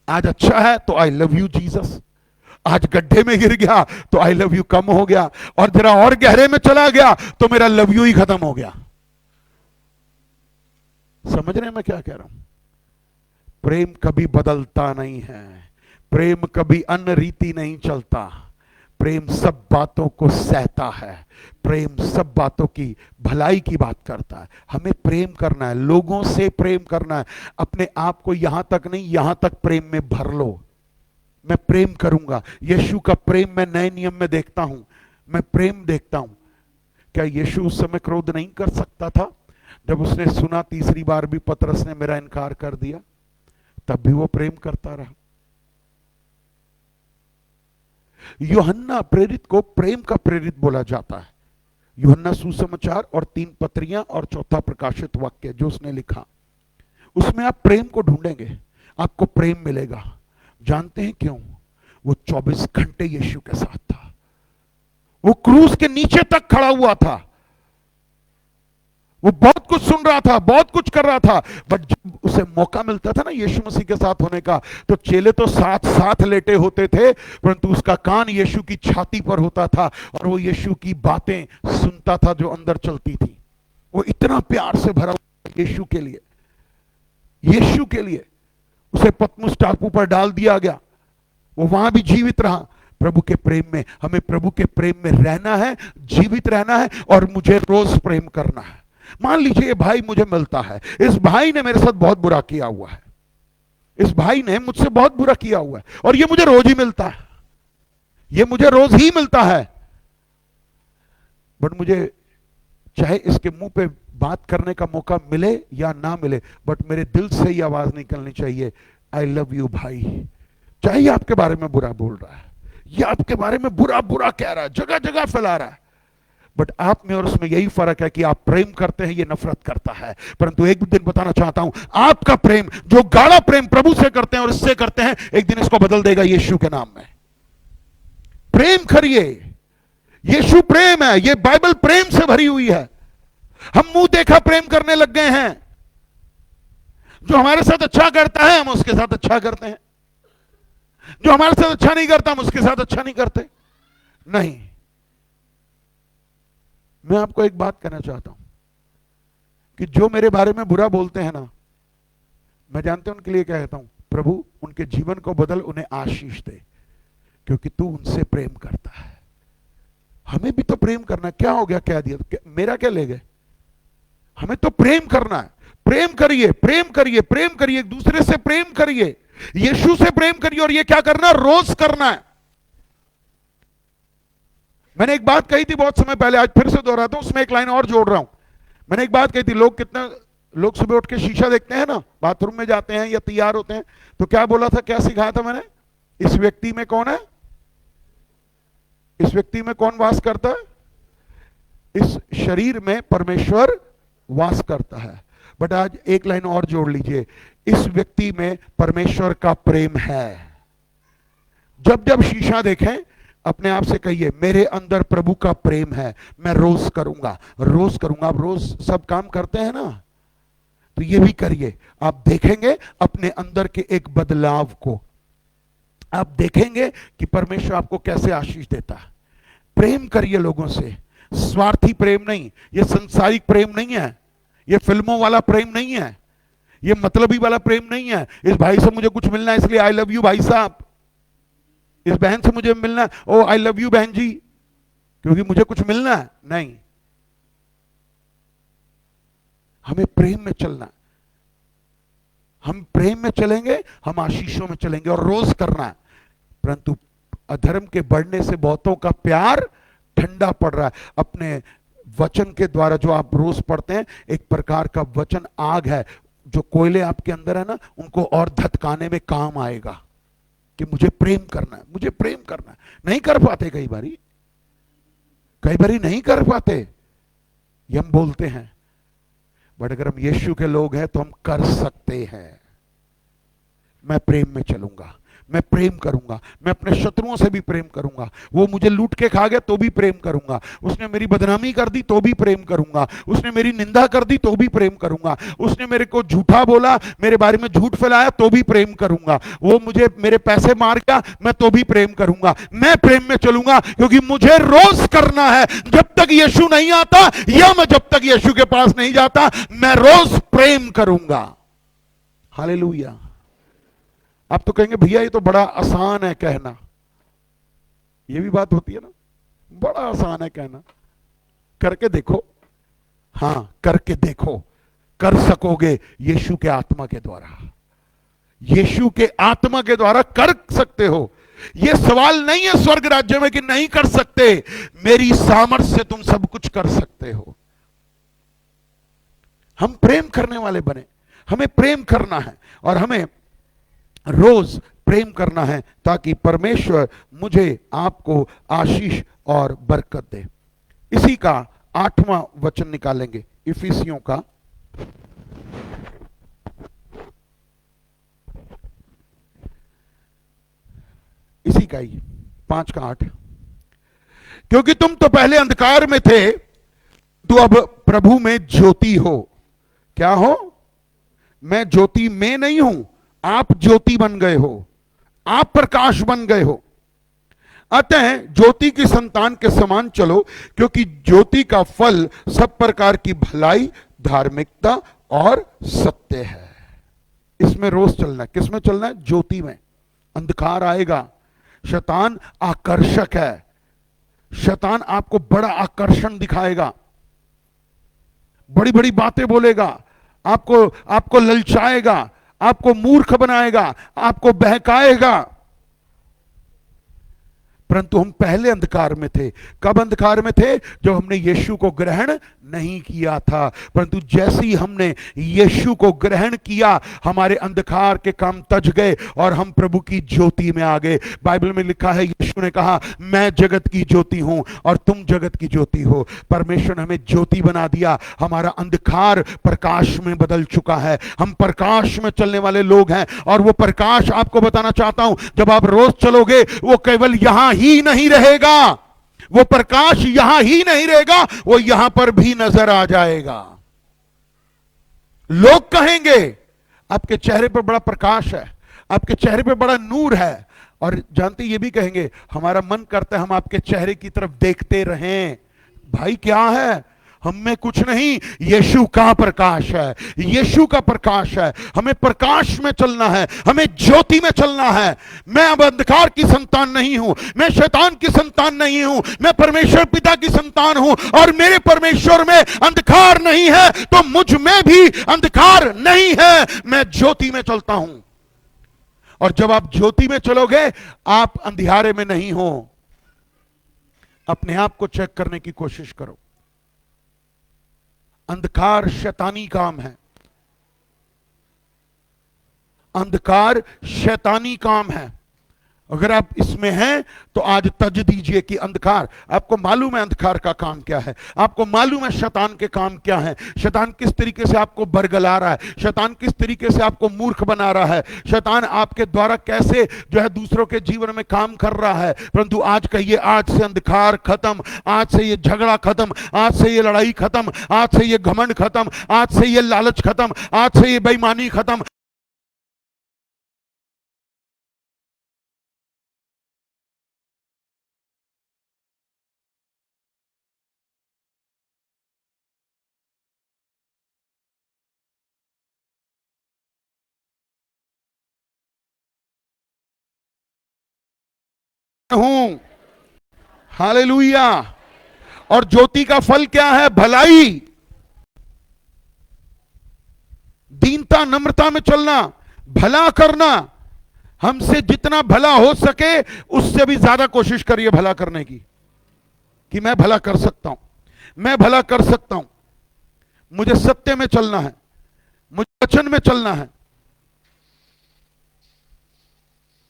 A: आज अच्छा है तो आई लव यू जीसस, आज गड्ढे में गिर गया तो आई लव यू कम हो गया, और जरा और गहरे में चला गया तो मेरा लव यू ही खत्म हो गया। समझ रहे हैं मैं क्या कह रहा हूं? प्रेम कभी बदलता नहीं है, प्रेम कभी अन्य रीति नहीं चलता, प्रेम सब बातों को सहता है, प्रेम सब बातों की भलाई की बात करता है। हमें प्रेम करना है, लोगों से प्रेम करना है। अपने आप को यहां तक नहीं, यहां तक प्रेम में भर लो। मैं प्रेम करूंगा। यीशु का प्रेम मैं नए नियम में देखता हूं, मैं प्रेम देखता हूं। क्या यीशु उस समय क्रोध नहीं कर सकता था जब उसने सुना तीसरी बार भी पतरस ने मेरा इनकार कर दिया? तब भी वो प्रेम करता रहा। यूहन्ना प्रेरित को प्रेम का प्रेरित बोला जाता है। यूहन्ना सुसमाचार और 3 पत्रियां और 4था प्रकाशित वाक्य जो उसने लिखा, उसमें आप प्रेम को ढूंढेंगे, आपको प्रेम मिलेगा। जानते हैं क्यों? वो 24 घंटे यीशु के साथ था, वो क्रूस के नीचे तक खड़ा हुआ था, वो बहुत कुछ सुन रहा था, बहुत कुछ कर रहा था। बट जब उसे मौका मिलता था ना यीशु मसीह के साथ होने का, तो चेले तो साथ साथ लेटे होते थे, परंतु उसका कान यीशु की छाती पर होता था और वो यीशु की बातें सुनता था जो अंदर चलती थी। वो इतना प्यार से भरा हुआ यीशु के लिए, यीशु के लिए। उसे पतमुस टापू पर डाल दिया गया, वो वहां भी जीवित रहा प्रभु के प्रेम में। हमें प्रभु के प्रेम में रहना है, जीवित रहना है और मुझे रोज प्रेम करना है। मान लीजिए ये भाई मुझे मिलता है, इस भाई ने मेरे साथ बहुत बुरा किया हुआ है, इस भाई ने मुझसे बहुत बुरा किया हुआ है और ये मुझे रोज ही मिलता है, ये मुझे रोज ही मिलता है। बट मुझे चाहे इसके मुंह पे बात करने का मौका मिले या ना मिले, बट मेरे दिल से ही आवाज निकलनी चाहिए, आई लव यू भाई। चाहे ये आपके बारे में बुरा बोल रहा है, ये आपके बारे में बुरा बुरा कह रहा है, जगह जगह फैला रहा है, बट आप में और उसमें यही फर्क है कि आप प्रेम करते हैं, ये नफरत करता है। परंतु एक दिन बताना चाहता हूं, आपका प्रेम, जो गाढ़ा प्रेम प्रभु से करते हैं और इससे करते हैं, एक दिन इसको बदल देगा यीशु के नाम में। प्रेम करिए, यीशु प्रेम है, ये बाइबल प्रेम से भरी हुई है। हम मुंह देखा प्रेम करने लग गए हैं, जो हमारे साथ अच्छा करता है हम उसके साथ अच्छा करते हैं, जो हमारे साथ अच्छा नहीं करता हम उसके साथ अच्छा नहीं करते। नहीं, मैं आपको एक बात कहना चाहता हूं कि जो मेरे बारे में बुरा बोलते हैं ना, मैं जानते हैं उनके लिए क्या कहता हूं, प्रभु उनके जीवन को बदल, उन्हें आशीष दे, क्योंकि तू उनसे प्रेम करता है। हमें भी तो प्रेम करना है। क्या हो गया, कह दिया, मेरा क्या ले गए? हमें तो प्रेम करना है। प्रेम करिए, प्रेम करिए, प्रेम करिए, एक दूसरे से प्रेम करिए, यीशु से प्रेम करिए। और ये क्या करना, रोज करना है। मैंने एक बात कही थी बहुत समय पहले, आज फिर से दोहराता हूं, उसमें एक लाइन और जोड़ रहा हूं। मैंने एक बात कही थी, लोग सुबह उठ के शीशा देखते हैं ना, बाथरूम में जाते हैं या तैयार होते हैं, तो क्या बोला था, क्या सिखाया था मैंने? इस व्यक्ति में कौन है, इस व्यक्ति में कौन वास करता है? इस शरीर में परमेश्वर वास करता है। बट आज एक लाइन और जोड़ लीजिए, इस व्यक्ति में परमेश्वर का प्रेम है। जब जब शीशा देखें, अपने आप से कहिए, मेरे अंदर प्रभु का प्रेम है, मैं रोज करूंगा, रोज करूंगा। आप रोज सब काम करते हैं ना, तो ये भी करिए। आप देखेंगे अपने अंदर के एक बदलाव को, आप देखेंगे कि परमेश्वर आपको कैसे आशीष देता है। प्रेम करिए लोगों से, स्वार्थी प्रेम नहीं, ये संसारिक प्रेम नहीं है, ये फिल्मों वाला प्रेम नहीं है, ये मतलबी वाला प्रेम नहीं है। इस भाई से मुझे कुछ मिलना है इसलिए आई लव यू भाई साहब, इस बहन से मुझे मिलना है, ओ आई लव यू बहन जी, क्योंकि मुझे कुछ मिलना है। नहीं, हमें प्रेम में चलना। हम प्रेम में चलेंगे, हम आशीषों में चलेंगे, और रोज करना है। परंतु अधर्म के बढ़ने से बहुतों का प्यार ठंडा पड़ रहा है। अपने वचन के द्वारा जो आप रोज पढ़ते हैं, एक प्रकार का वचन आग है, जो कोयले आपके अंदर है ना, उनको और धधकाने में काम आएगा कि मुझे प्रेम करना है, मुझे प्रेम करना है। नहीं कर पाते, कई बारी नहीं कर पाते, ये हम बोलते हैं, बट अगर हम यीशु के लोग हैं तो हम कर सकते हैं। मैं प्रेम में चलूंगा, मैं प्रेम करूंगा, मैं अपने शत्रुओं से भी प्रेम करूंगा। वो मुझे लूट के खा गया तो भी प्रेम करूंगा, उसने मेरी बदनामी कर दी तो भी प्रेम करूंगा, उसने मेरी निंदा कर दी तो भी प्रेम करूंगा, उसने मेरे को झूठा बोला, मेरे बारे में झूठ फैलाया तो भी प्रेम करूंगा, वो मुझे मेरे पैसे मार गया मैं तो भी प्रेम करूंगा। मैं प्रेम में चलूंगा क्योंकि मुझे रोज करना है। जब तक यीशु नहीं आता या मैं जब तक यीशु के पास नहीं जाता, मैं रोज प्रेम करूंगा। हालेलुया। आप तो कहेंगे भैया ये तो बड़ा आसान है कहना। ये भी बात होती है ना, बड़ा आसान है कहना, करके देखो। हां, करके देखो, कर सकोगे यीशु के आत्मा के द्वारा। यीशु के आत्मा के द्वारा कर सकते हो। यह सवाल नहीं है स्वर्ग राज्य में कि नहीं कर सकते, मेरी सामर्थ्य से तुम सब कुछ कर सकते हो। हम प्रेम करने वाले बने, हमें प्रेम करना है और हमें रोज प्रेम करना है ताकि परमेश्वर मुझे आपको आशीष और बरकत दे। इसी का 8वां वचन निकालेंगे, इफिसियों का इसी का ही 5 का 8। क्योंकि तुम तो पहले अंधकार में थे, तो अब प्रभु में ज्योति हो। क्या हो? मैं ज्योति में नहीं हूं, आप ज्योति बन गए हो, आप प्रकाश बन गए हो। अतः ज्योति की संतान के समान चलो, क्योंकि ज्योति का फल सब प्रकार की भलाई, धार्मिकता और सत्य है। इसमें रोज चलना है। किसमें चलना है? ज्योति में। अंधकार आएगा, शैतान आकर्षक है, शैतान आपको बड़ा आकर्षण दिखाएगा, बड़ी बड़ी बातें बोलेगा, आपको ललचाएगा, आपको मूर्ख बनाएगा, आपको बहकाएगा। परंतु हम पहले अंधकार में थे। कब अंधकार में थे? जब हमने यीशु को ग्रहण नहीं किया था। परंतु जैसे ही हमने यीशु को ग्रहण किया, हमारे अंधकार के काम तज गए और हम प्रभु की ज्योति में आ गए। बाइबल में लिखा है, यीशु ने कहा, मैं जगत की ज्योति हूं और तुम जगत की ज्योति हो। परमेश्वर ने हमें ज्योति बना दिया, हमारा अंधकार प्रकाश में बदल चुका है। हम प्रकाश में चलने वाले लोग हैं। और वो प्रकाश, आपको बताना चाहता हूं, जब आप रोज चलोगे, वो केवल यहां ही नहीं रहेगा, वो प्रकाश यहां ही नहीं रहेगा, वो यहां पर भी नजर आ जाएगा। लोग कहेंगे आपके चेहरे पर बड़ा प्रकाश है, आपके चेहरे पर बड़ा नूर है। और जानते ये भी कहेंगे, हमारा मन करता है हम आपके चेहरे की तरफ देखते रहें। भाई क्या है? हम में कुछ नहीं, यीशु का प्रकाश है, यीशु का प्रकाश है। हमें प्रकाश में चलना है, हमें ज्योति में चलना है। मैं अब अंधकार की संतान नहीं हूं, मैं शैतान की संतान नहीं हूं, मैं परमेश्वर पिता की संतान हूं। और मेरे परमेश्वर में अंधकार नहीं है, तो मुझ में भी अंधकार नहीं है। मैं ज्योति में चलता हूं। और जब आप ज्योति में चलोगे, आप अंधियारे में नहीं हो। अपने आप को चेक करने की कोशिश करो। अंधकार शैतानी काम है, अंधकार शैतानी काम है। अगर आप इसमें हैं तो आज तज दीजिए कि अंधकार, आपको मालूम है अंधकार का काम क्या है, आपको मालूम है शैतान के काम क्या है, शैतान किस तरीके से आपको बरगला रहा है, शैतान किस तरीके से आपको मूर्ख बना रहा है, शैतान आपके द्वारा कैसे जो है दूसरों के जीवन में काम कर रहा है। परंतु आज कहिए, आज से अंधकार खत्म, आज से ये झगड़ा खत्म, आज से ये लड़ाई खत्म, आज से ये घमंड खत्म, आज से ये लालच खत्म, आज से ये बेईमानी खत्म। हूं, हालेलुया। और ज्योति का फल क्या है? भलाई, दीनता, नम्रता में चलना, भला करना। हमसे जितना भला हो सके उससे भी ज्यादा कोशिश करिए भला करने की, कि मैं भला कर सकता हूं, मैं भला कर सकता हूं। मुझे सत्य में चलना है, मुझे वचन में चलना है।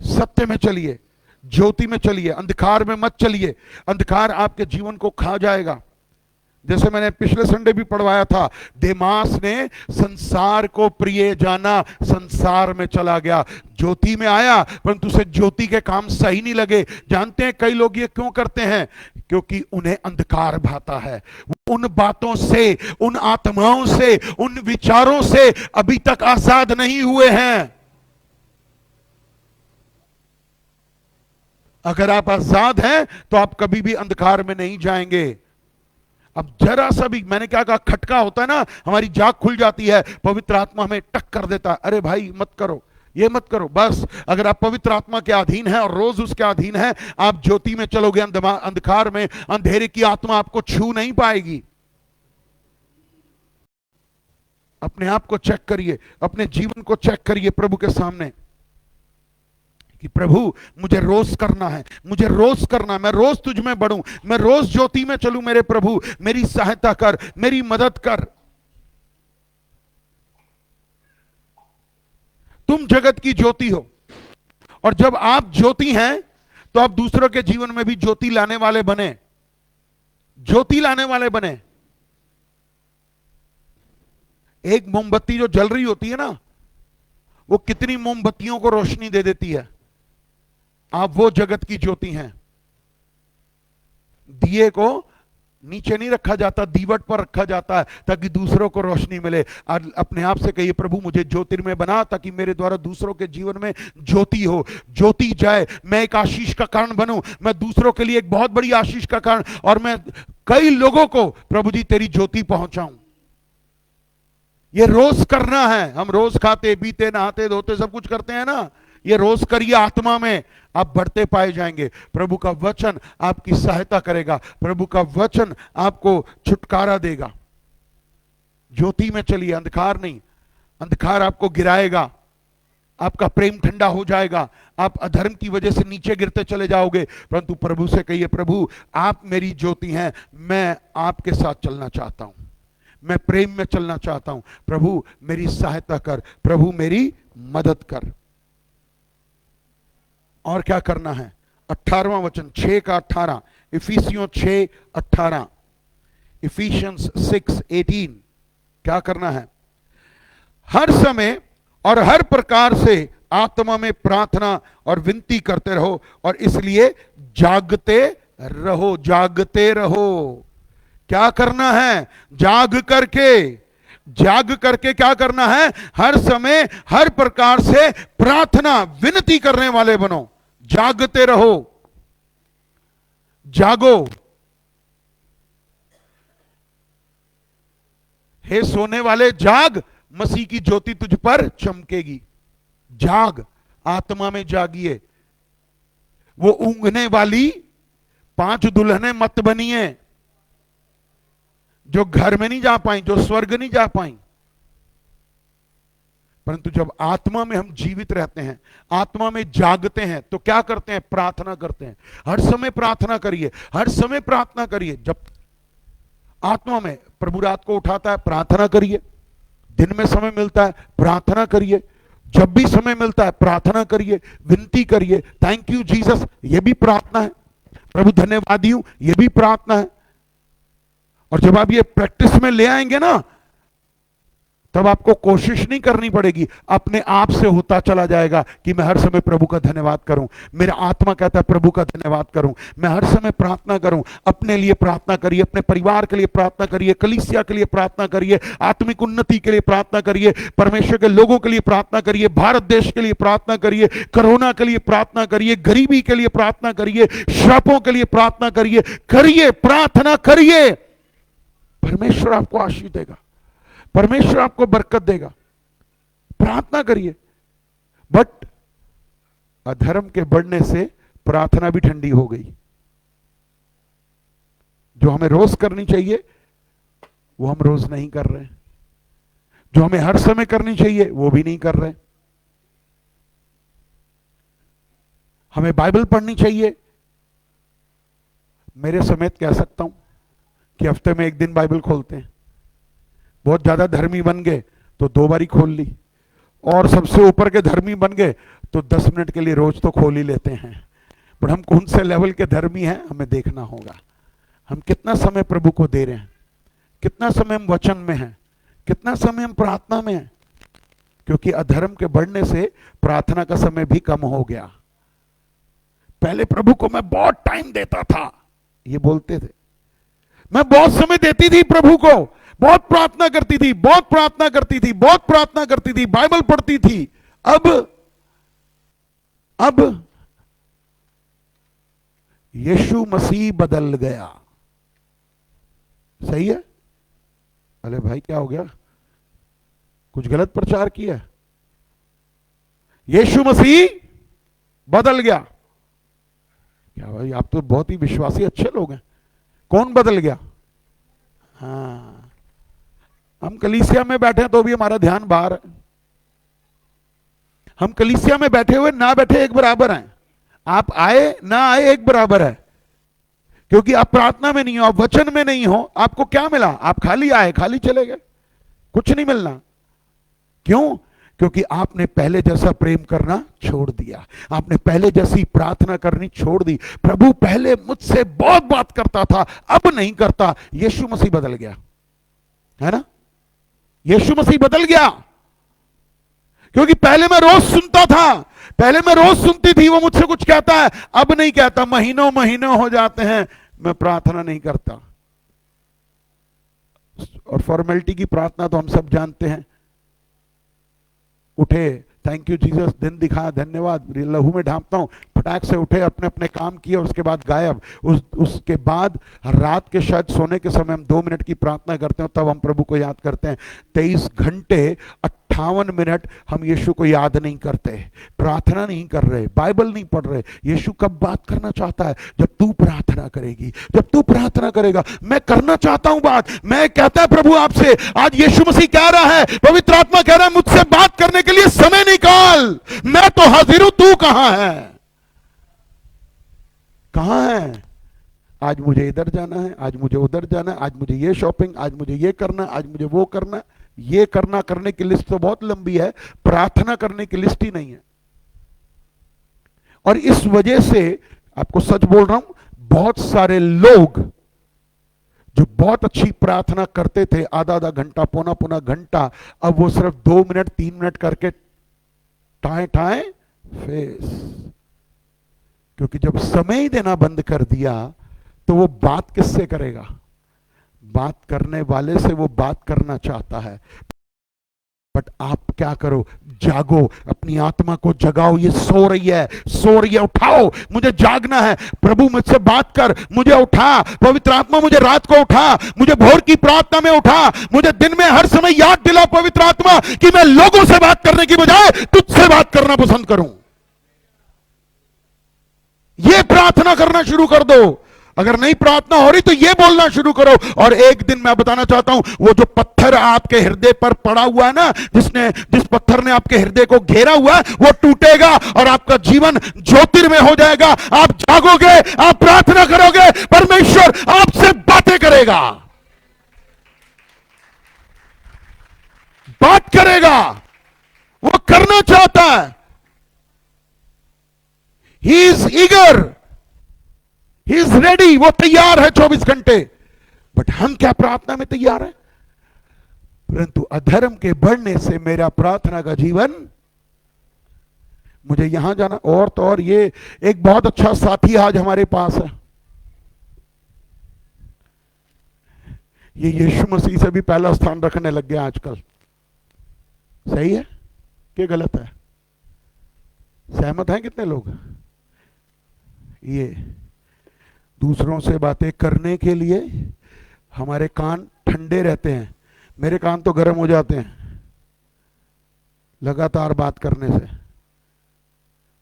A: सत्य में चलिए, ज्योति में चलिए, अंधकार में मत चलिए। अंधकार आपके जीवन को खा जाएगा। जैसे मैंने पिछले संडे भी पढ़वाया था, देमास ने संसार को प्रिय जाना, संसार में चला गया, ज्योति में आया, परंतु उसे ज्योति के काम सही नहीं लगे। जानते हैं कई लोग ये क्यों करते हैं? क्योंकि उन्हें अंधकार भाता है। उन बातों से, उन आत्माओं से, उन विचारों से अभी तक आजाद नहीं हुए हैं। अगर आप आजाद हैं तो आप कभी भी अंधकार में नहीं जाएंगे। अब जरा सा भी, मैंने क्या कहा, खटका होता है ना, हमारी जाग खुल जाती है, पवित्र आत्मा हमें टक कर देता है, अरे भाई मत करो, ये मत करो। बस अगर आप पवित्र आत्मा के अधीन हैं और रोज उसके अधीन हैं, आप ज्योति में चलोगे, अंधकार में अंधेरे की आत्मा आपको छू नहीं पाएगी। अपने आप को चेक करिए, अपने जीवन को चेक करिए प्रभु के सामने कि प्रभु मुझे रोज करना है, मुझे रोज करना है, मैं रोज तुझ में बढ़ूं, मैं रोज ज्योति में चलूं। मेरे प्रभु मेरी सहायता कर, मेरी मदद कर। तुम जगत की ज्योति हो, और जब आप ज्योति हैं तो आप दूसरों के जीवन में भी ज्योति लाने वाले बने, ज्योति लाने वाले बने। एक मोमबत्ती जो जल रही होती है ना, वो कितनी मोमबत्तियों को रोशनी दे देती है। आप वो जगत की ज्योति हैं। दिए को नीचे नहीं रखा जाता, दीवट पर रखा जाता है ताकि दूसरों को रोशनी मिले। और अपने आप से कहिए, प्रभु मुझे ज्योतिर्मय बना ताकि मेरे द्वारा दूसरों के जीवन में ज्योति हो, ज्योति जाए, मैं एक आशीष का कारण बनूं, मैं दूसरों के लिए एक बहुत बड़ी आशीष का कारण, और मैं कई लोगों को प्रभु जी तेरी ज्योति पहुंचाऊं। ये रोज करना है। हम रोज खाते पीते नहाते धोते सब कुछ करते हैं ना, ये रोज करिए। आत्मा में आप बढ़ते पाए जाएंगे। प्रभु का वचन आपकी सहायता करेगा, प्रभु का वचन आपको छुटकारा देगा। ज्योति में चलिए, अंधकार नहीं। अंधकार आपको गिराएगा, आपका प्रेम ठंडा हो जाएगा, आप अधर्म की वजह से नीचे गिरते चले जाओगे। परंतु प्रभु से कहिए, प्रभु आप मेरी ज्योति हैं, मैं आपके साथ चलना चाहता हूं, मैं प्रेम में चलना चाहता हूं। प्रभु मेरी सहायता कर, प्रभु मेरी मदद कर। और क्या करना है? 18वां वचन, 6 का 18, इफिसियों 6:18, इफिशियंस 6:18। क्या करना है? हर समय और हर प्रकार से आत्मा में प्रार्थना और विनती करते रहो, और इसलिए जागते रहो, जागते रहो। क्या करना है? जाग करके, जाग करके क्या करना है? हर समय हर प्रकार से प्रार्थना विनती करने वाले बनो। जागते रहो, जागो। हे सोने वाले जाग, मसीह की ज्योति तुझ पर चमकेगी। जाग, आत्मा में जागिए। वो ऊँघने वाली 5 दुल्हनें मत बनिए जो घर में नहीं जा पाई, जो स्वर्ग नहीं जा पाई। परंतु जब आत्मा में हम जीवित रहते हैं, आत्मा में जागते हैं, तो क्या करते हैं? प्रार्थना करते हैं। हर समय प्रार्थना करिए, हर समय प्रार्थना करिए। जब आत्मा में, प्रभु रात को उठाता है, प्रार्थना करिए। दिन में समय मिलता है, प्रार्थना करिए। जब भी समय मिलता है, प्रार्थना करिए, विनती करिए। थैंक यू जीसस, यह भी प्रार्थना है। प्रभु धन्यवादी हूं, यह भी प्रार्थना है। और जब आप ये प्रैक्टिस में ले आएंगे ना, तब आपको कोशिश नहीं करनी पड़ेगी, अपने आप से होता चला जाएगा कि मैं हर समय प्रभु का धन्यवाद करूं। मेरा आत्मा कहता है प्रभु का धन्यवाद करूं, मैं हर समय प्रार्थना करूं। अपने लिए प्रार्थना करिए, अपने परिवार के लिए प्रार्थना करिए, कलीसिया के लिए प्रार्थना करिए, आत्मिक उन्नति के लिए प्रार्थना करिए, परमेश्वर के लोगों के लिए प्रार्थना करिए, भारत देश के लिए प्रार्थना करिए, कोरोना के लिए प्रार्थना करिए, गरीबी के लिए प्रार्थना करिए, श्रापों के लिए प्रार्थना करिए। करिए, प्रार्थना करिए, परमेश्वर आपको आशीष देगा, परमेश्वर आपको बरकत देगा। प्रार्थना करिए। बट अधर्म के बढ़ने से प्रार्थना भी ठंडी हो गई। जो हमें रोज करनी चाहिए वो हम रोज नहीं कर रहे, जो हमें हर समय करनी चाहिए वो भी नहीं कर रहे। हमें बाइबल पढ़नी चाहिए। मेरे समेत कह सकता हूं कि हफ्ते में 1 दिन बाइबल खोलते हैं। बहुत ज्यादा धर्मी बन गए तो 2 बारी खोल ली, और सबसे ऊपर के धर्मी बन गए तो 10 मिनट के लिए रोज तो खोल ही लेते हैं। पर हम कौन से लेवल के धर्मी हैं, हमें देखना होगा। हम कितना समय प्रभु को दे रहे हैं, कितना समय हम वचन में हैं, कितना समय हम प्रार्थना में हैं। क्योंकि अधर्म के बढ़ने से प्रार्थना का समय भी कम हो गया। पहले प्रभु को मैं बहुत टाइम देता था, ये बोलते थे, मैं बहुत समय देती थी प्रभु को, बहुत प्रार्थना करती थी, बहुत प्रार्थना करती थी, बहुत प्रार्थना करती थी, बाइबल पढ़ती थी। अब यीशु मसीह बदल गया। सही है? अरे भाई क्या हो गया? कुछ गलत प्रचार किया? यीशु मसीह बदल गया। क्या भाई, आप तो बहुत ही विश्वासी अच्छे लोग हैं। कौन बदल गया? हाँ, हम कलीसिया में बैठे हैं तो भी हमारा ध्यान बाहर है। हम कलीसिया में बैठे हुए ना बैठे एक बराबर हैं। आप आए ना आए एक बराबर है, क्योंकि आप प्रार्थना में नहीं हो, आप वचन में नहीं हो। आपको क्या मिला? आप खाली आए खाली चले गए, कुछ नहीं मिलना। क्यों? क्योंकि आपने पहले जैसा प्रेम करना छोड़ दिया, आपने पहले जैसी प्रार्थना करनी छोड़ दी। प्रभु पहले मुझसे बहुत बात करता था, अब नहीं करता। यीशु मसीह बदल गया, है ना? यीशु मसीह बदल गया, क्योंकि पहले मैं रोज सुनता था, पहले मैं रोज सुनती थी, वो मुझसे कुछ कहता है, अब नहीं कहता। महीनों महीनों हो जाते हैं मैं प्रार्थना नहीं करता। और फॉर्मेलिटी की प्रार्थना तो हम सब जानते हैं। उठे, थैंक यू जीसस, दिन दिखाया, धन्यवाद, लहू में ढांपता हूं, फटाक से उठे, अपने अपने काम किए, उसके बाद गायब। उसके बाद रात के शायद सोने के समय हम 2 मिनट की प्रार्थना करते हैं, तब हम प्रभु को याद करते हैं। 23 घंटे 58 मिनट हम यीशु को याद नहीं करते, प्रार्थना नहीं कर रहे, बाइबल नहीं पढ़ रहे। यीशु कब बात करना चाहता है? जब तू प्रार्थना करेगी, जब तू प्रार्थना करेगा। मैं करना चाहता हूं बात, मैं कहता है प्रभु आपसे, आज यीशु मसीह कह रहा है, पवित्र आत्मा कह रहा है, मुझसे बात करने के लिए समय निकाल, मैं तो हाजिर हूं, तू कहां है? कहां है? आज मुझे इधर जाना है, आज मुझे उधर जाना है, आज मुझे ये शॉपिंग, आज मुझे ये करना, आज मुझे वो करना। ये करने की लिस्ट तो बहुत लंबी है, प्रार्थना करने की लिस्ट ही नहीं है। और इस वजह से आपको सच बोल रहा हूं, बहुत सारे लोग जो बहुत अच्छी प्रार्थना करते थे, आधा आधा घंटा, पौना पौना घंटा, अब वो सिर्फ 2 मिनट 3 मिनट करके ठाए ठाए फेस। क्योंकि जब समय ही देना बंद कर दिया तो वो बात किससे करेगा? बात करने वाले से वो बात करना चाहता है। बट आप क्या करो? जागो, अपनी आत्मा को जगाओ। ये सो रही है, सो रही है, उठाओ, मुझे जागना है। प्रभु मुझसे बात कर, मुझे उठा। पवित्र आत्मा मुझे रात को उठा, मुझे भोर की प्रार्थना में उठा, मुझे दिन में हर समय याद दिला पवित्र आत्मा कि मैं लोगों से बात करने की बजाय तुझसे बात करना पसंद करूं। ये प्रार्थना करना शुरू कर दो। अगर नहीं प्रार्थना हो रही तो ये बोलना शुरू करो। और एक दिन मैं बताना चाहता हूं, वो जो पत्थर आपके हृदय पर पड़ा हुआ है ना, जिस पत्थर ने आपके हृदय को घेरा हुआ है, वो टूटेगा और आपका जीवन ज्योतिर्मय हो जाएगा। आप जागोगे, आप प्रार्थना करोगे, परमेश्वर आपसे बातें करेगा, बात करेगा। वो करना चाहता है। He is eager, he is ready, वो तैयार है 24 घंटे। बट हम क्या प्रार्थना में तैयार है? परंतु अधर्म के बढ़ने से मेरा प्रार्थना का जीवन, मुझे यहां जाना और तो और। ये एक बहुत अच्छा साथी आज हमारे पास है, ये यीशु मसीह से भी पहला स्थान रखने लग गया आजकल। सही है कि गलत है? सहमत हैं कितने लोग? ये दूसरों से बातें करने के लिए हमारे कान ठंडे रहते हैं। मेरे कान तो गर्म हो जाते हैं लगातार बात करने से,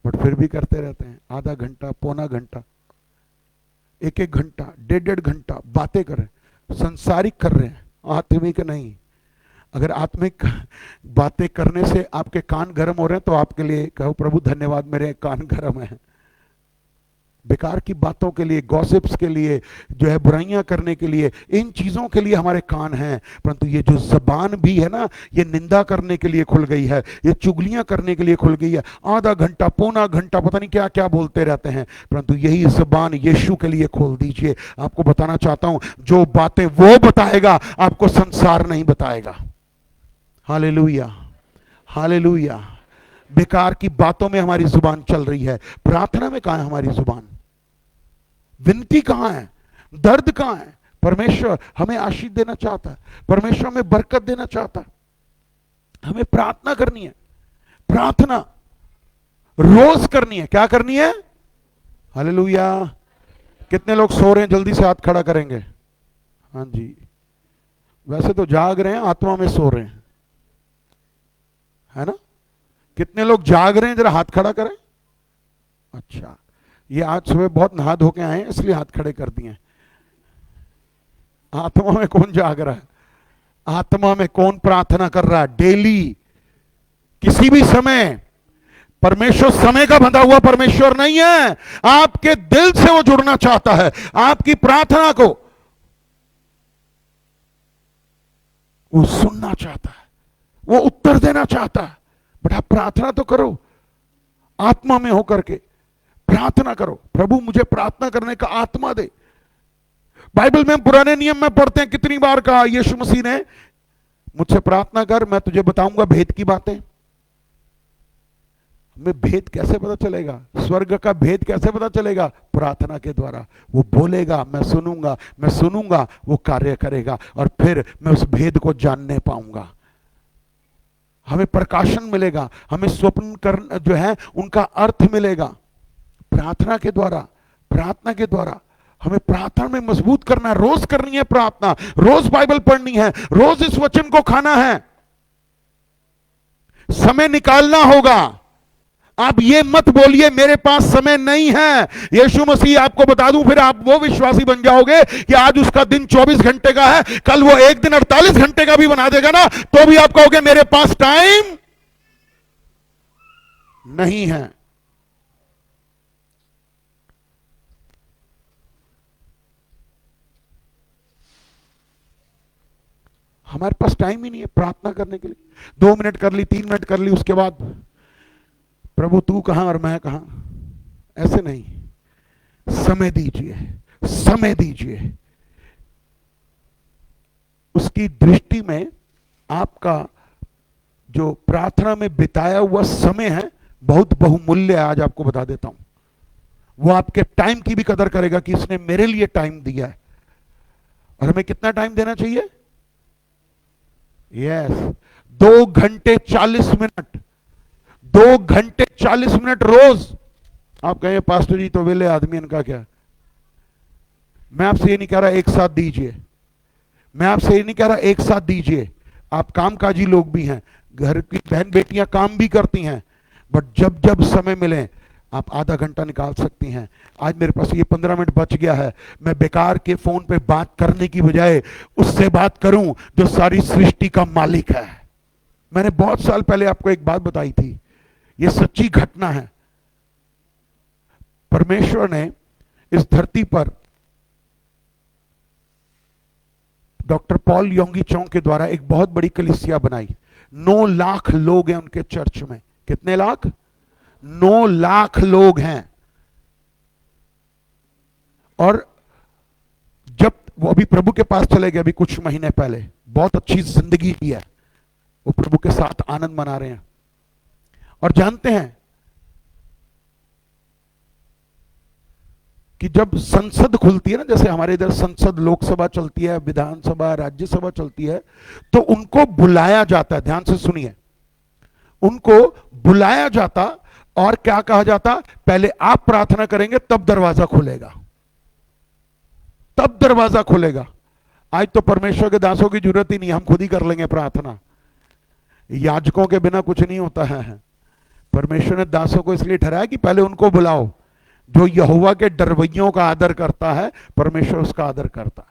A: बट फिर भी करते रहते हैं। आधा घंटा, पौना घंटा, 1-1 घंटा, 1.5 घंटा बातें कर रहे हैं, संसारिक कर रहे हैं, आत्मिक नहीं। अगर आत्मिक बातें करने से आपके कान गर्म हो रहे हैं तो आपके लिए कहो, प्रभु धन्यवाद, मेरे कान गर्म हैं। बेकार की बातों के लिए, गॉसिप्स के लिए, जो है बुराइयां करने के लिए, इन चीजों के लिए हमारे कान हैं। परंतु ये जो जबान भी है ना, ये निंदा करने के लिए खुल गई है, ये चुगलियां करने के लिए खुल गई है। आधा घंटा, पौना घंटा पता नहीं क्या क्या बोलते रहते हैं। परंतु यही जबान यीशु के लिए खोल दीजिए। आपको बताना चाहता हूं, जो बातें वो बताएगा आपको संसार नहीं बताएगा। Hallelujah, hallelujah. बेकार की बातों में हमारी जुबान चल रही है, प्रार्थना में कहां है हमारी जुबान? विनती कहां है? दर्द कहां है? परमेश्वर हमें आशीष देना चाहता है, परमेश्वर हमें बरकत देना चाहता है। हमें प्रार्थना करनी है, प्रार्थना रोज करनी है। क्या करनी है? हालेलुया। कितने लोग सो रहे हैं? जल्दी से हाथ खड़ा करेंगे। हाँ जी, वैसे तो जाग रहे हैं, आत्मा में सो रहे हैं, है ना? कितने लोग जाग रहे हैं, जरा हाथ खड़ा करें। अच्छा, ये आज सुबह बहुत नहा धो के आए हैं इसलिए हाथ खड़े कर दिए। आत्मा में कौन जाग रहा है? आत्मा में कौन प्रार्थना कर रहा है? डेली, किसी भी समय। परमेश्वर समय का बंधा हुआ परमेश्वर नहीं है। आपके दिल से वो जुड़ना चाहता है, आपकी प्रार्थना को वो सुनना चाहता है, वो उत्तर देना चाहता है। बट आप प्रार्थना तो करो, आत्मा में होकर के प्रार्थना करो। प्रभु मुझे प्रार्थना करने का आत्मा दे। बाइबल में पुराने नियम में पढ़ते हैं कितनी बार कहा यीशु मसीह ने, मुझसे प्रार्थना कर, मैं तुझे बताऊंगा भेद की बातें। हमें भेद कैसे पता चलेगा? स्वर्ग का भेद कैसे पता चलेगा? प्रार्थना के द्वारा। वो बोलेगा, मैं सुनूंगा, मैं सुनूंगा, वो कार्य करेगा, और फिर मैं उस भेद को जानने पाऊंगा। हमें प्रकाशन मिलेगा, हमें स्वप्न करना जो है उनका अर्थ मिलेगा। प्रार्थना के द्वारा, प्रार्थना के द्वारा हमें प्रार्थना में मजबूत करना है। रोज करनी है प्रार्थना, रोज बाइबल पढ़नी है, रोज इस वचन को खाना है, समय निकालना होगा। आप ये मत बोलिए मेरे पास समय नहीं है। यीशु मसीह आपको बता दूं, फिर आप वो विश्वासी बन जाओगे कि आज उसका दिन 24 घंटे का है, कल वो एक दिन 48 घंटे का भी बना देगा ना, तो भी आप कहोगे मेरे पास टाइम नहीं है। हमारे पास टाइम ही नहीं है प्रार्थना करने के लिए। 2 मिनट कर ली, 3 मिनट कर ली, उसके बाद प्रभु तू कहां और मैं कहां। ऐसे नहीं, समय दीजिए, समय दीजिए। उसकी दृष्टि में आपका जो प्रार्थना में बिताया हुआ समय है बहुत बहुमूल्य है। आज आपको बता देता हूं, वो आपके टाइम की भी कदर करेगा कि इसने मेरे लिए टाइम दिया है। और हमें कितना टाइम देना चाहिए? यस, 2 घंटे 40 मिनट, 2 घंटे 40 मिनट रोज। आप कहें पास्टर जी तो वेले आदमी, इनका क्या? मैं आपसे ये नहीं कह रहा एक साथ दीजिए, मैं आपसे ये नहीं कह रहा एक साथ दीजिए। आप कामकाजी लोग भी हैं, घर की बहन बेटियां काम भी करती हैं, बट जब जब समय मिले आप आधा घंटा निकाल सकती हैं। आज मेरे पास ये 15 मिनट बच गया है, मैं बेकार के फोन पे बात करने की बजाय उससे बात करूं जो सारी सृष्टि का मालिक है। मैंने बहुत साल पहले आपको एक बात बताई थी, ये सच्ची घटना है। परमेश्वर ने इस धरती पर डॉक्टर पॉल योंगी चोंग के द्वारा एक बहुत बड़ी कलीसिया बनाई। 9 लाख लोग हैं उनके चर्च में। कितने लाख? 9 लाख लोग हैं। और जब वो अभी प्रभु के पास चले गए, अभी कुछ महीने पहले, बहुत अच्छी जिंदगी की है, वो प्रभु के साथ आनंद मना रहे हैं। और जानते हैं कि जब संसद खुलती है ना, जैसे हमारे इधर संसद, लोकसभा चलती है, विधानसभा, राज्यसभा चलती है, तो उनको बुलाया जाता है। ध्यान से सुनिए, उनको बुलाया जाता और क्या कहा जाता? पहले आप प्रार्थना करेंगे तब दरवाजा खुलेगा, तब दरवाजा खुलेगा। आज तो परमेश्वर के दासों की जरूरत ही नहीं, हम खुद ही कर लेंगे प्रार्थना। याजकों के बिना कुछ नहीं होता है। परमेश्वर ने दासों को इसलिए ठहराया कि पहले उनको बुलाओ। जो यहोवा के डरवैयों का आदर करता है, परमेश्वर उसका आदर करता है।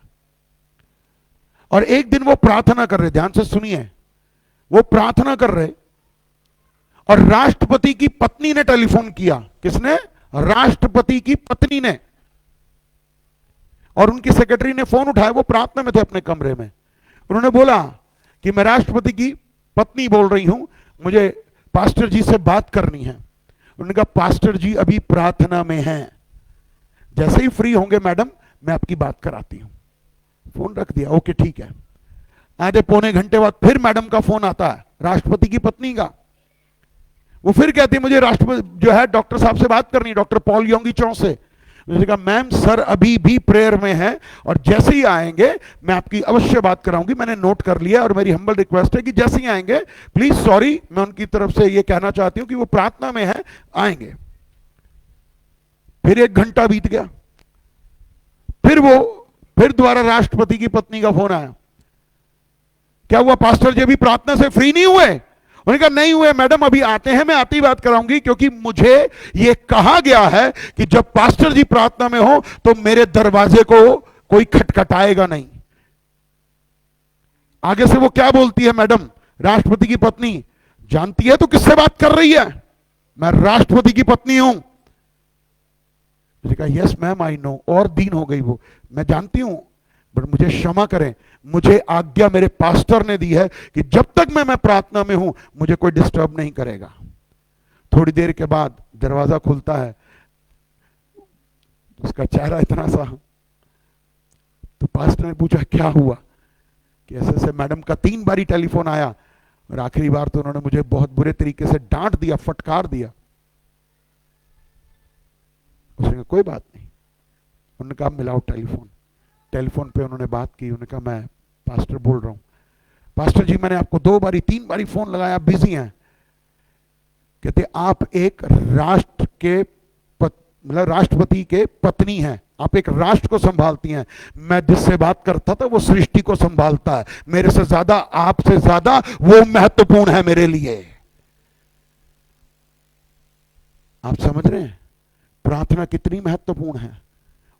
A: और एक दिन वो प्रार्थना कर रहे, ध्यान से सुनिए, वो प्रार्थना कर रहे और राष्ट्रपति की पत्नी ने टेलीफोन किया। किसने? राष्ट्रपति की पत्नी ने। और उनकी सेक्रेटरी ने फोन उठाया, वो प्रार्थना में थे अपने कमरे में। उन्होंने बोला कि मैं राष्ट्रपति की पत्नी बोल रही हूं, मुझे पास्टर जी से बात करनी है। उन्होंने कहा पास्टर जी अभी प्रार्थना में हैं, जैसे ही फ्री होंगे मैडम मैं आपकी बात कराती हूं। फोन रख दिया, ओके ठीक है। आधे पौने घंटे बाद फिर मैडम का फोन आता है, राष्ट्रपति की पत्नी का। वो फिर कहती है मुझे राष्ट्रपति जो है डॉक्टर साहब से बात करनी है, डॉक्टर पॉल योंगी चौं से। उसने कहा मैम सर अभी भी प्रेयर में है और जैसे ही आएंगे मैं आपकी अवश्य बात कराऊंगी, मैंने नोट कर लिया और मेरी हम्बल रिक्वेस्ट है कि जैसे ही आएंगे प्लीज, सॉरी मैं उनकी तरफ से ये कहना चाहती हूं कि वो प्रार्थना में है, आएंगे। फिर 1 घंटा बीत गया, फिर दोबारा राष्ट्रपति की पत्नी का फोन आया। क्या हुआ पास्टर जी अभी प्रार्थना से फ्री नहीं हुए? उन्होंने कहा नहीं हुए मैडम, अभी आते हैं, मैं आती बात कराऊंगी, क्योंकि मुझे यह कहा गया है कि जब पास्टर जी प्रार्थना में हो तो मेरे दरवाजे को कोई खटखटाएगा नहीं। आगे से वो क्या बोलती है मैडम, राष्ट्रपति की पत्नी, जानती है तो किससे बात कर रही है, मैं राष्ट्रपति की पत्नी हूं। मैंने कहा यस मैम आई नो, और दीन हो गई वो, मैं जानती हूं, बट मुझे क्षमा करें, मुझे आज्ञा मेरे पास्टर ने दी है कि जब तक मैं प्रार्थना में हूं मुझे कोई डिस्टर्ब नहीं करेगा। थोड़ी देर के बाद दरवाजा खुलता है, उसका चेहरा इतना सा, तो पास्टर ने पूछा क्या हुआ, कि ऐसे ऐसे मैडम का 3 बारी टेलीफोन आया और आखिरी बार तो उन्होंने मुझे बहुत बुरे तरीके से डांट दिया, फटकार दिया। उसने कहा कोई बात नहीं। उन्होंने कहा मिलाओ टेलीफोन। टेलीफोन पे उन्होंने बात की। उन्होंने कहा मैं पास्टर बोल रहा हूं। पास्टर जी मैंने आपको 2 बारी 3 बारी फोन लगाया, बिजी हैं। कहते आप एक राष्ट्र के मतलब राष्ट्रपति के पत्नी हैं, आप एक राष्ट्र को संभालती हैं, मैं जिससे बात करता था वो सृष्टि को संभालता है, मेरे से ज्यादा, आपसे ज्यादा वो महत्वपूर्ण है मेरे लिए। आप समझ रहे हैं प्रार्थना कितनी महत्वपूर्ण है।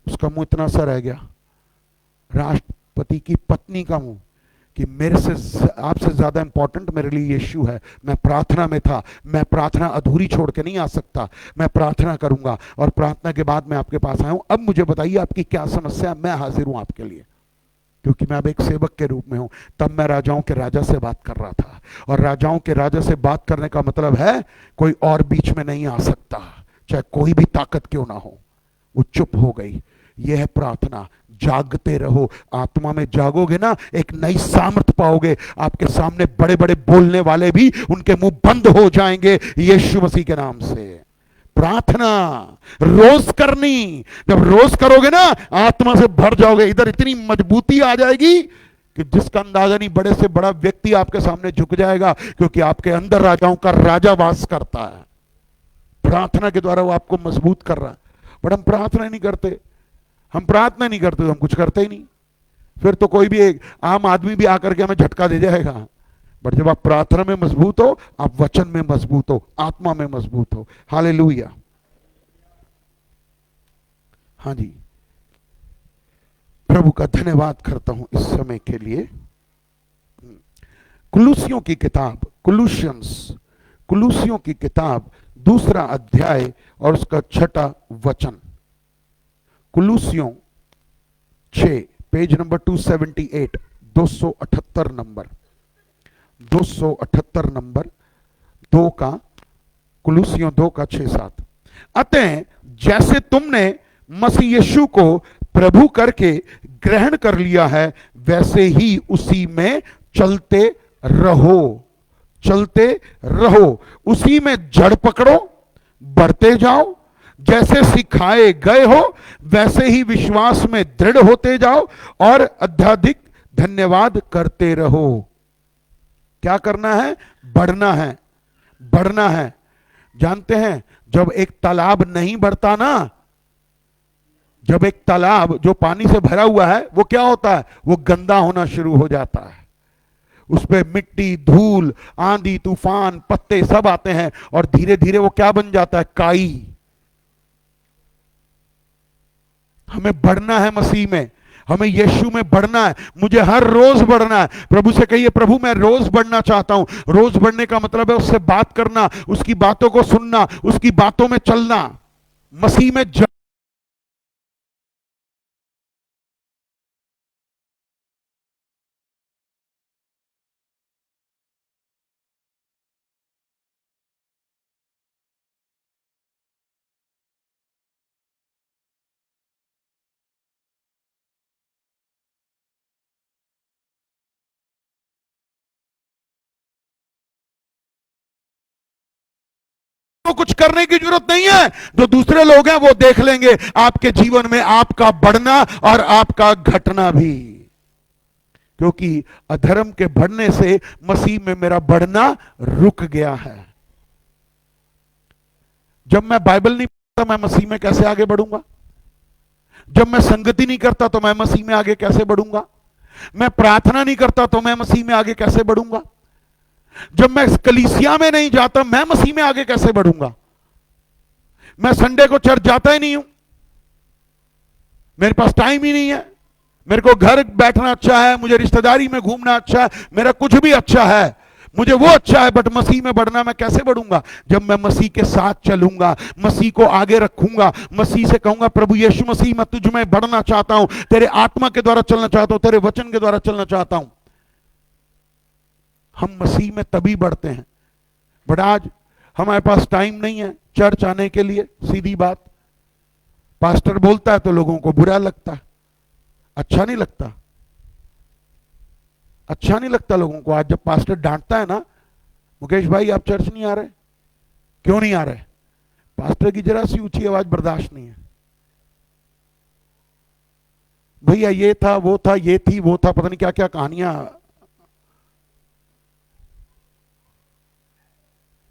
A: उसका मुंह इतना सा रह गया, राष्ट्रपति की पत्नी का मुंह, कि मेरे से आपसे ज्यादा इंपॉर्टेंट मेरे लिए यीशु है। मैं प्रार्थना में था, मैं प्रार्थना अधूरी छोड़ के नहीं आ सकता, मैं प्रार्थना करूंगा और प्रार्थना के बाद मैं आपके पास आया हूं। अब मुझे बताइए आपकी क्या समस्या, मैं हाजिर हूं आपके लिए, क्योंकि मैं अब एक सेवक के रूप में हूं। तब मैं राजाओं के राजा से बात कर रहा था, और राजाओं के राजा से बात करने का मतलब है कोई और बीच में नहीं आ सकता, चाहे कोई भी ताकत क्यों ना हो। वो चुप हो गई। यह है प्रार्थना। जागते रहो, आत्मा में जागोगे ना, एक नई सामर्थ पाओगे। आपके सामने बड़े बड़े बोलने वाले भी उनके मुंह बंद हो जाएंगे यीशु मसीह के नाम से। प्रार्थना रोज करनी, जब रोज करोगे ना आत्मा से भर जाओगे, इधर इतनी मजबूती आ जाएगी कि जिसका अंदाजा नहीं, बड़े से बड़ा व्यक्ति आपके सामने झुक जाएगा, क्योंकि आपके अंदर राजाओं का राजा वास करता है। प्रार्थना के द्वारा वो आपको मजबूत कर रहा है। बट हम प्रार्थना नहीं करते, हम प्रार्थना नहीं करते तो हम कुछ करते ही नहीं। फिर तो कोई भी एक आम आदमी भी आकर के हमें झटका दे जाएगा। बट जब आप प्रार्थना में मजबूत हो, आप वचन में मजबूत हो, आत्मा में मजबूत हो। हालेलुया। हाँ जी, प्रभु का धन्यवाद करता हूं इस समय के लिए। कुलूसियों की किताब, कुलूसियों की किताब 2 अध्याय और उसका 6 वचन। कुलूसियों 6, पेज नंबर 278, 278 नंबर, 278 नंबर 2 का, कुलूसियों 2 का 6-7। अतः जैसे तुमने मसीह यीशु को प्रभु करके ग्रहण कर लिया है, वैसे ही उसी में चलते रहो, चलते रहो। उसी में जड़ पकड़ो, बढ़ते जाओ, जैसे सिखाए गए हो वैसे ही विश्वास में दृढ़ होते जाओ, और अत्यधिक धन्यवाद करते रहो। क्या करना है? बढ़ना है, बढ़ना है। जानते हैं जब एक तालाब नहीं बढ़ता ना, जब एक तालाब जो पानी से भरा हुआ है वो क्या होता है? वो गंदा होना शुरू हो जाता है। उस पे मिट्टी, धूल, आंधी, तूफान, पत्ते सब आते हैं, और धीरे धीरे वो क्या बन जाता है? काई। हमें बढ़ना है मसीह में, हमें यीशु में बढ़ना है। मुझे हर रोज बढ़ना है। प्रभु से कहिए, प्रभु मैं रोज बढ़ना चाहता हूं। रोज बढ़ने का मतलब है उससे बात करना, उसकी बातों को सुनना, उसकी बातों में चलना, मसीह में तो कुछ करने की जरूरत नहीं है। जो दूसरे लोग हैं वो देख लेंगे आपके जीवन में आपका बढ़ना और आपका घटना भी, क्योंकि अधर्म के बढ़ने से मसीह में मेरा बढ़ना रुक गया है। जब मैं बाइबल नहीं पढ़ता मैं मसीह में कैसे आगे बढ़ूंगा? जब मैं संगति नहीं करता तो मैं मसीह में आगे कैसे बढ़ूंगा? मैं प्रार्थना नहीं करता तो मैं मसीह में आगे कैसे बढ़ूंगा? जब मैं कलीसिया में नहीं जाता, मैं मसीह में आगे कैसे बढ़ूंगा? मैं संडे को चर्च जाता ही नहीं हूं, मेरे पास टाइम ही नहीं है। मेरे को घर बैठना अच्छा है, मुझे रिश्तेदारी में घूमना अच्छा है, मेरा कुछ भी अच्छा है, मुझे वो अच्छा है, बट मसीह में बढ़ना मैं कैसे बढ़ूंगा? जब मैं मसीह के साथ चलूंगा, मसीह को आगे रखूंगा, मसीह से कहूंगा प्रभु यीशु मसीह मैं तुझ में बढ़ना चाहता हूं, तेरे आत्मा के द्वारा चलना चाहता हूं, तेरे वचन के द्वारा चलना चाहता हूं। हम मसीह में तभी बढ़ते हैं। बट आज हमारे पास टाइम नहीं है चर्च आने के लिए। सीधी बात, पास्टर बोलता है तो लोगों को बुरा लगता है, अच्छा नहीं लगता, अच्छा नहीं लगता लोगों को। आज जब पास्टर डांटता है ना, मुकेश भाई आप चर्च नहीं आ रहे, क्यों नहीं आ रहे? पास्टर की जरा सी ऊंची आवाज बर्दाश्त नहीं है। भैया ये था, वो था, ये थी, वो था, पता नहीं क्या क्या कहानियां।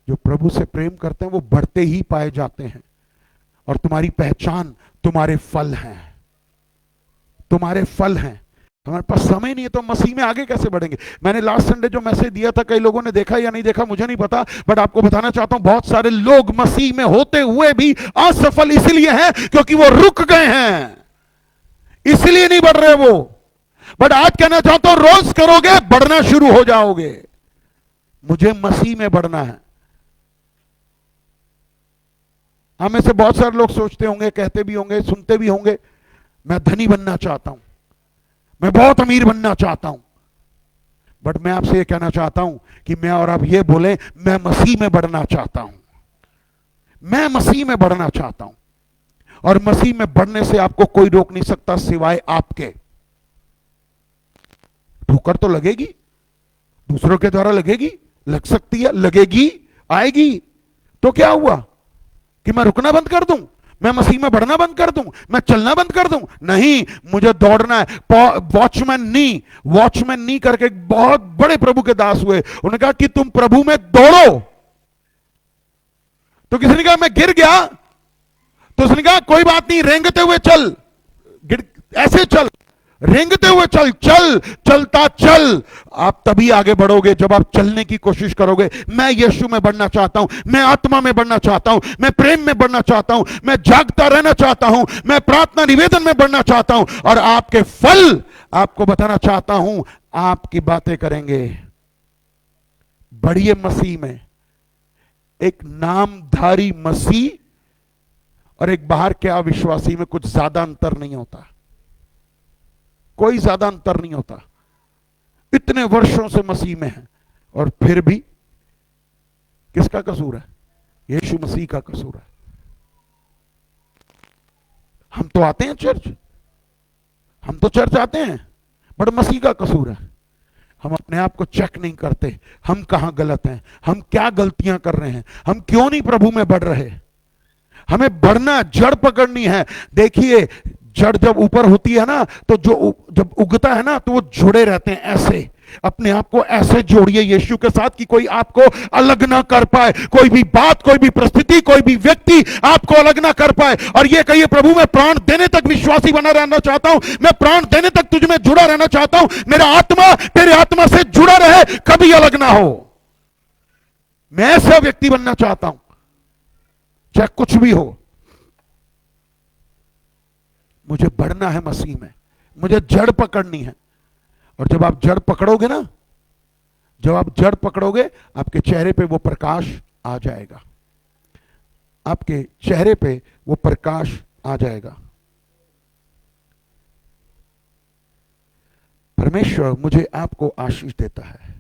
A: जो प्रभु से प्रेम करते हैं वो बढ़ते ही पाए जाते हैं, और तुम्हारी पहचान तुम्हारे फल हैं, तुम्हारे फल हैं। हमारे पास समय नहीं है तो मसीह में आगे कैसे बढ़ेंगे? मैंने लास्ट संडे जो मैसेज दिया था, कई लोगों ने देखा या नहीं देखा मुझे नहीं पता, बट आपको बताना चाहता हूं बहुत सारे लोग मसीह में होते हुए भी असफल इसलिए हैं क्योंकि वो रुक गए हैं, इसलिए नहीं बढ़ रहे वो। बट आज कहना चाहता हूं रोज करोगे बढ़ना शुरू हो जाओगे। मुझे मसीह में बढ़ना है। हमें से बहुत सारे लोग सोचते होंगे, कहते भी होंगे, सुनते भी होंगे, मैं धनी बनना चाहता हूं, मैं बहुत अमीर बनना चाहता हूं। बट मैं आपसे यह कहना चाहता हूं कि मैं और आप ये बोले, मैं मसीह में बढ़ना चाहता हूं, मैं मसीह में बढ़ना चाहता हूं। और मसीह में बढ़ने से आपको कोई रोक नहीं सकता सिवाय आपके। ठोकर तो लगेगी, दूसरों के द्वारा लगेगी, लग सकती है, लगेगी, आएगी। तो क्या हुआ कि मैं रुकना बंद कर दूं, मैं मसीह में बढ़ना बंद कर दूं, मैं चलना बंद कर दूं? नहीं, मुझे दौड़ना है। वॉचमैन नी करके एक बहुत बड़े प्रभु के दास हुए, उन्होंने कहा कि तुम प्रभु में दौड़ो। तो किसी ने कहा मैं गिर गया, तो उसने कहा कोई बात नहीं, रेंगते हुए चल, ऐसे चल, रेंगते हुए चल, चलता चल। आप तभी आगे बढ़ोगे जब आप चलने की कोशिश करोगे। मैं यीशु में बढ़ना चाहता हूं, मैं आत्मा में बढ़ना चाहता हूं, मैं प्रेम में बढ़ना चाहता हूं, मैं जागता रहना चाहता हूं, मैं प्रार्थना निवेदन में बढ़ना चाहता हूं, और आपके फल आपको बताना चाहता हूं, आपकी बातें करेंगे। बढ़िए मसीह में। एक नामधारी मसीह और एक बाहर के अविश्वासी में कुछ ज्यादा अंतर नहीं होता, कोई ज्यादा अंतर नहीं होता। इतने वर्षों से मसीह में है और फिर भी किसका कसूर है? यीशु मसीह का कसूर है। हम तो आते हैं चर्च, हम तो चर्च आते हैं, बट मसीह का कसूर है। हम अपने आप को चेक नहीं करते, हम कहां गलत हैं, हम क्या गलतियां कर रहे हैं, हम क्यों नहीं प्रभु में बढ़ रहे। हमें बढ़ना, जड़ पकड़नी है। देखिए जड़ जब ऊपर होती है ना, तो जो जब उगता है ना, तो वो जुड़े रहते हैं ऐसे। अपने आप को ऐसे जोड़िए यीशु के साथ कि कोई आपको अलग ना कर पाए, कोई भी बात, कोई भी परिस्थिति, कोई भी व्यक्ति आपको अलग ना कर पाए। और ये कहिए प्रभु मैं प्राण देने तक विश्वासी बना रहना चाहता हूं, मैं प्राण देने तक तुझ में जुड़ा रहना चाहता हूं, मेरा आत्मा तेरे आत्मा से जुड़ा रहे, कभी अलग ना हो। मैं ऐसा व्यक्ति बनना चाहता हूं, चाहे कुछ भी हो। मुझे बढ़ना है मसीह में, मुझे जड़ पकड़नी है। और जब आप जड़ पकड़ोगे ना, जब आप जड़ पकड़ोगे, आपके चेहरे पे वो प्रकाश आ जाएगा, आपके चेहरे पे वो प्रकाश आ जाएगा। परमेश्वर मुझे आपको आशीष देता है।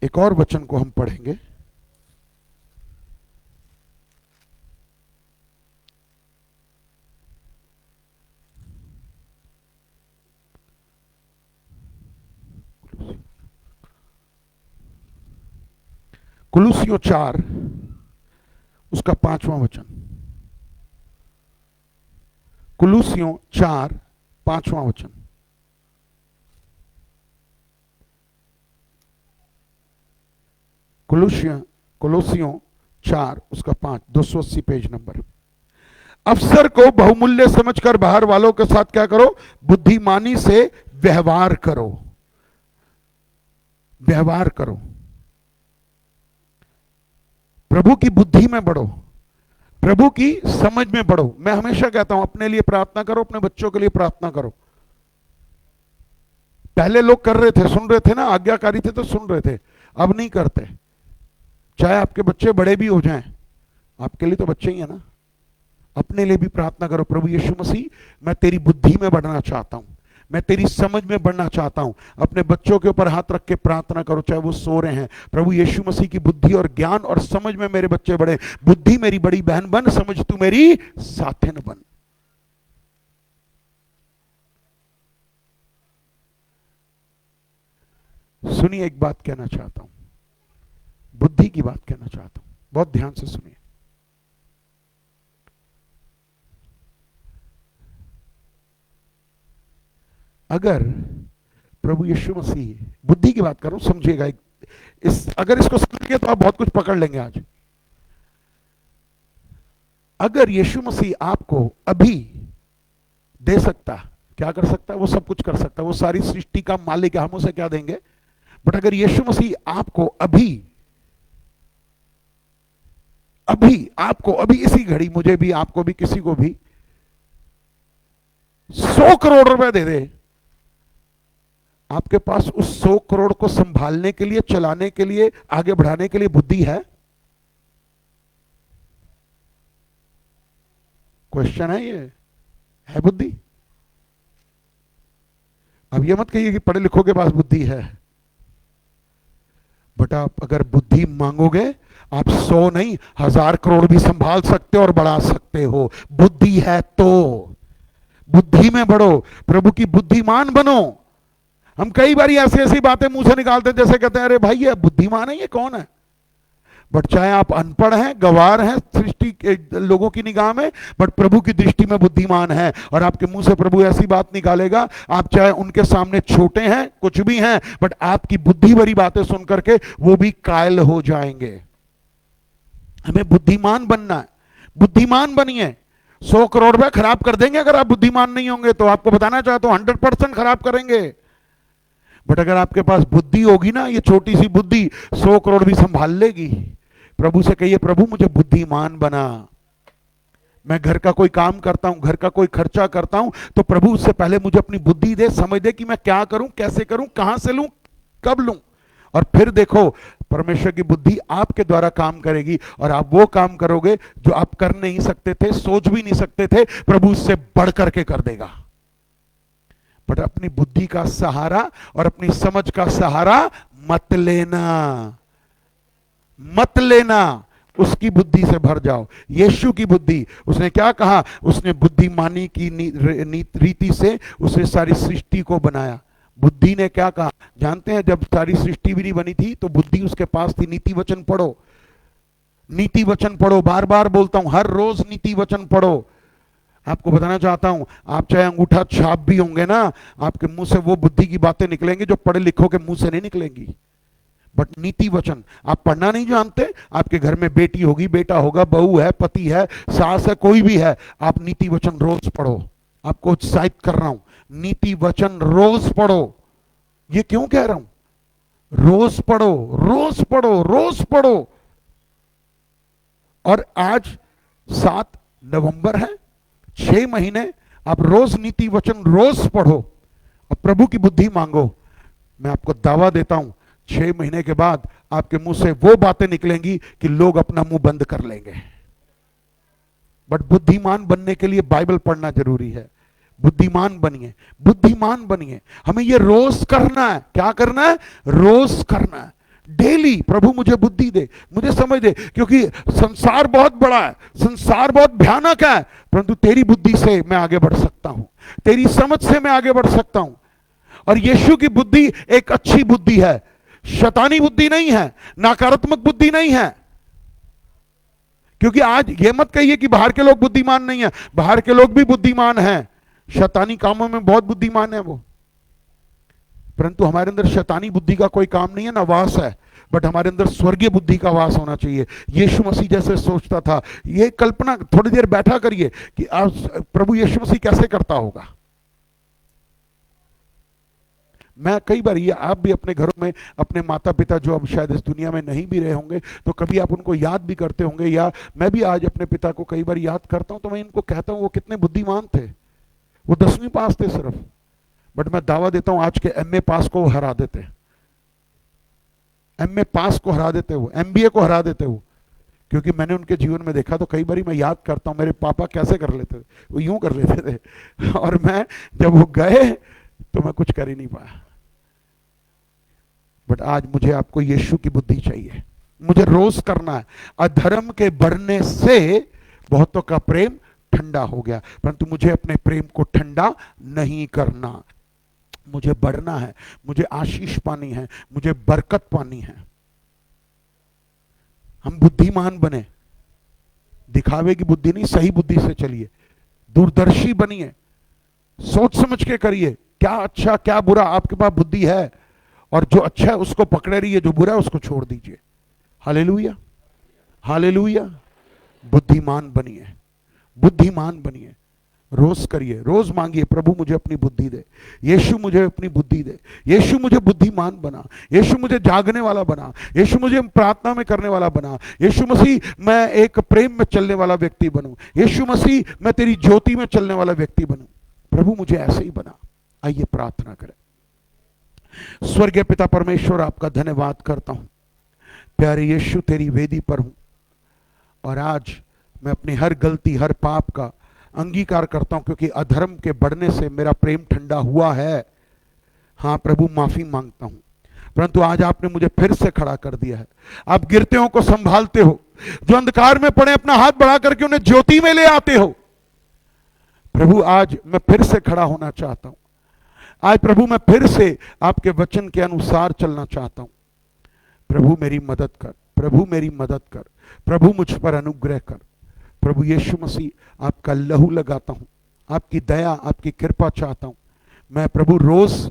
A: एक और वचन को हम पढ़ेंगे, कुलुसियों 4 उसका 5वां वचन। कुलुसियों 4 5वां वचन। कुलुसियों 4 उसका 5, 280 पेज नंबर। अवसर को बहुमूल्य समझकर बाहर वालों के साथ क्या करो? बुद्धिमानी से व्यवहार करो, व्यवहार करो। प्रभु की बुद्धि में बढ़ो, प्रभु की समझ में बढ़ो। मैं हमेशा कहता हूं अपने लिए प्रार्थना करो, अपने बच्चों के लिए प्रार्थना करो। पहले लोग कर रहे थे, सुन रहे थे ना, आज्ञाकारी थे तो सुन रहे थे, अब नहीं करते। चाहे आपके बच्चे बड़े भी हो जाएं, आपके लिए तो बच्चे ही है ना। अपने लिए भी प्रार्थना करो, प्रभु यीशु मसीह मैं तेरी बुद्धि में बढ़ना चाहता हूं, मैं तेरी समझ में बढ़ना चाहता हूं। अपने बच्चों के ऊपर हाथ रख के प्रार्थना करो, चाहे वो सो रहे हैं, प्रभु यीशु मसीह की बुद्धि और ज्ञान और समझ में मेरे बच्चे बढ़े। बुद्धि मेरी बड़ी बहन बन, समझ तू मेरी साथिन बन। सुनिए, एक बात कहना चाहता हूं, बुद्धि की बात कहना चाहता हूं, बहुत ध्यान से सुनिए। अगर प्रभु यीशु मसीह, बुद्धि की बात करूं, समझिएगा, अगर इसको समझिए तो आप बहुत कुछ पकड़ लेंगे आज। अगर यीशु मसीह आपको अभी दे सकता, क्या कर सकता है? वो सब कुछ कर सकता है, वो सारी सृष्टि का मालिक है, हम उसे क्या देंगे? बट अगर यीशु मसीह आपको अभी इसी घड़ी, मुझे भी, आपको भी, किसी को भी 100 करोड़ रुपए दे दे, आपके पास उस 100 करोड़ को संभालने के लिए, चलाने के लिए, आगे बढ़ाने के लिए बुद्धि है? क्वेश्चन है, ये है बुद्धि? अब ये मत कहिए कि पढ़े लिखों के पास बुद्धि है। बट आप अगर बुद्धि मांगोगे, आप 100 नहीं 1000 करोड़ भी संभाल सकते हो और बढ़ा सकते हो। बुद्धि है तो बुद्धि में बढ़ो, प्रभु की बुद्धिमान बनो। हम कई बार ऐसी ऐसी बातें मुंह से निकालते हैं, जैसे कहते हैं अरे भाई ये बुद्धिमान है, ये कौन है? बट चाहे आप अनपढ़ हैं, गवार हैं सृष्टि के लोगों की निगाह में, बट प्रभु की दृष्टि में बुद्धिमान है। और आपके मुंह से प्रभु ऐसी बात निकालेगा, आप चाहे उनके सामने छोटे हैं, कुछ भी हैं, बट आपकी बुद्धि भरी बातें सुन करके वो भी कायल हो जाएंगे। हमें बुद्धिमान बनना है, बुद्धिमान बनिए। 100 करोड़ रुपए खराब कर देंगे अगर आप बुद्धिमान नहीं होंगे तो। आपको बताना चाहता हूं 100% खराब करेंगे। बट अगर आपके पास बुद्धि होगी ना, ये छोटी सी बुद्धि 100 करोड़ भी संभाल लेगी। प्रभु से कहिए, प्रभु मुझे बुद्धिमान बना। मैं घर का कोई काम करता हूं, घर का कोई खर्चा करता हूं, तो प्रभु उससे पहले मुझे अपनी बुद्धि दे, समझ दे कि मैं क्या करूं, कैसे करूं, कहां से लूं, कब लूं। और फिर देखो, परमेश्वर की बुद्धि आपके द्वारा काम करेगी और आप वो काम करोगे जो आप कर नहीं सकते थे, सोच भी नहीं सकते थे, प्रभु उससे बढ़ करके कर देगा। बट अपनी बुद्धि का सहारा और अपनी समझ का सहारा मत लेना, मत लेना। उसकी बुद्धि से भर जाओ। यीशु की बुद्धि, उसने क्या कहा? उसने बुद्धिमानी की रीति से उसने सारी सृष्टि को बनाया। बुद्धि ने क्या कहा जानते हैं? जब सारी सृष्टि भी नहीं बनी थी तो बुद्धि उसके पास थी। नीति वचन पढ़ो, नीति वचन पढ़ो, बार बार बोलता हूं, हर रोज नीति वचन पढ़ो। आपको बताना चाहता हूं, आप चाहे अंगूठा छाप भी होंगे ना, आपके मुंह से वो बुद्धि की बातें निकलेंगी जो पढ़े लिखों के मुंह से नहीं निकलेंगी। बट नीति वचन आप पढ़ना नहीं जानते, आपके घर में बेटी होगी, बेटा होगा, बहू है, पति है, सास है, कोई भी है, आप नीति वचन रोज पढ़ो। आपको उत्साहित कर रहा हूं, नीति वचन रोज पढ़ो। ये क्यों कह रहा हूं? रोज पढ़ो, रोज पढ़ो, रोज पढ़ो। और आज 7 नवंबर है, 6 महीने आप रोज नीति वचन रोज पढ़ो और प्रभु की बुद्धि मांगो। मैं आपको दावा देता हूं 6 महीने के बाद आपके मुंह से वो बातें निकलेंगी कि लोग अपना मुंह बंद कर लेंगे। बट बुद्धिमान बनने के लिए बाइबल पढ़ना जरूरी है। बुद्धिमान बनिए, बुद्धिमान बनिए। हमें ये रोज करना है। क्या करना है? रोज करना है। डेली प्रभु मुझे बुद्धि दे, मुझे समझ दे, क्योंकि संसार बहुत बड़ा है, संसार बहुत भयानक है, परंतु तेरी बुद्धि से मैं आगे बढ़ सकता हूं, तेरी समझ से मैं आगे बढ़ सकता हूं। और यीशु की बुद्धि एक अच्छी बुद्धि है, शैतानी बुद्धि नहीं है, नकारात्मक बुद्धि नहीं है। क्योंकि आज ये मत कहिए कि बाहर के लोग बुद्धिमान नहीं है, बाहर के लोग भी बुद्धिमान हैं, शैतानी कामों में बहुत बुद्धिमान है वो। परंतु हमारे अंदर शैतानी बुद्धि का कोई काम नहीं है ना वास है, बट हमारे अंदर स्वर्गीय बुद्धि का वास होना चाहिए। यीशु मसीह जैसे सोचता था, ये कल्पना थोड़ी देर बैठा करिए कि आज प्रभु यीशु मसीह कैसे करता होगा। मैं कई बार, ये आप भी अपने घरों में अपने माता पिता जो अब शायद इस दुनिया में नहीं भी रहे होंगे, तो कभी आप उनको याद भी करते होंगे, या मैं भी आज अपने पिता को कई बार याद करता हूं तो मैं इनको कहता हूं वो कितने बुद्धिमान थे। वो 10वीं पास थे सिर्फ, बट मैं दावा देता हूं आज के एमए पास को वो हरा देते, एमए पास को हरा देते, वो एमबीए को हरा देते वो, क्योंकि मैंने उनके जीवन में देखा। तो कई बार मैं याद करता हूं मेरे पापा कैसे कर लेते थे, वो यूं कर लेते थे और मैं जब वो गए तो मैं कुछ कर ही नहीं पाया। बट आज मुझे आपको यीशु की बुद्धि चाहिए, मुझे रोज करना है। अधर्म के बढ़ने से बहुतों का प्रेम ठंडा हो गया, परंतु मुझे अपने प्रेम को ठंडा नहीं करना, मुझे बढ़ना है, मुझे आशीष पानी है, मुझे बरकत पानी है। हम बुद्धिमान बने, दिखावे की बुद्धि नहीं, सही बुद्धि से चलिए, दूरदर्शी बनिए, सोच समझ के करिए, क्या अच्छा क्या बुरा। आपके पास बुद्धि है, और जो अच्छा है उसको पकड़े रहिए, जो बुरा है उसको छोड़ दीजिए। Hallelujah, hallelujah. बुद्धिमान बनिए, बुद्धिमान बनिए, रोज करिए, रोज मांगिए, प्रभु मुझे अपनी बुद्धि दे, यीशु मुझे अपनी बुद्धि दे, यीशु मुझे बुद्धिमान बना, यीशु मुझे जागने वाला बना, यीशु मुझे प्रार्थना में करने वाला बना, यीशु मसीह मैं एक प्रेम में चलने वाला व्यक्ति बनूं, यीशु मसीह मैं तेरी ज्योति में चलने वाला व्यक्ति बनूं। प्रभु मुझे ऐसे ही बना। आइए प्रार्थना करें। स्वर्गीय पिता परमेश्वर, आपका धन्यवाद करता हूं, प्यारे यीशु तेरी वेदी पर हूं, और आज मैं अपनी हर गलती हर पाप का अंगीकार करता हूं, क्योंकि अधर्म के बढ़ने से मेरा प्रेम ठंडा हुआ है। हां प्रभु, माफी मांगता हूं, परंतु आज आपने मुझे फिर से खड़ा कर दिया है। आप गिरते को संभालते हो, जो अंधकार में पड़े अपना हाथ बढ़ा करके उन्हें ज्योति में ले आते हो। प्रभु आज मैं फिर से खड़ा होना चाहता हूं, आज प्रभु मैं फिर से आपके वचन के अनुसार चलना चाहता हूं। प्रभु मेरी मदद कर, प्रभु मेरी मदद कर, प्रभु मुझ पर अनुग्रह कर। प्रभु यीशु मसीह, आपका लहू लगाता हूं, आपकी दया आपकी कृपा चाहता हूं। मैं प्रभु रोज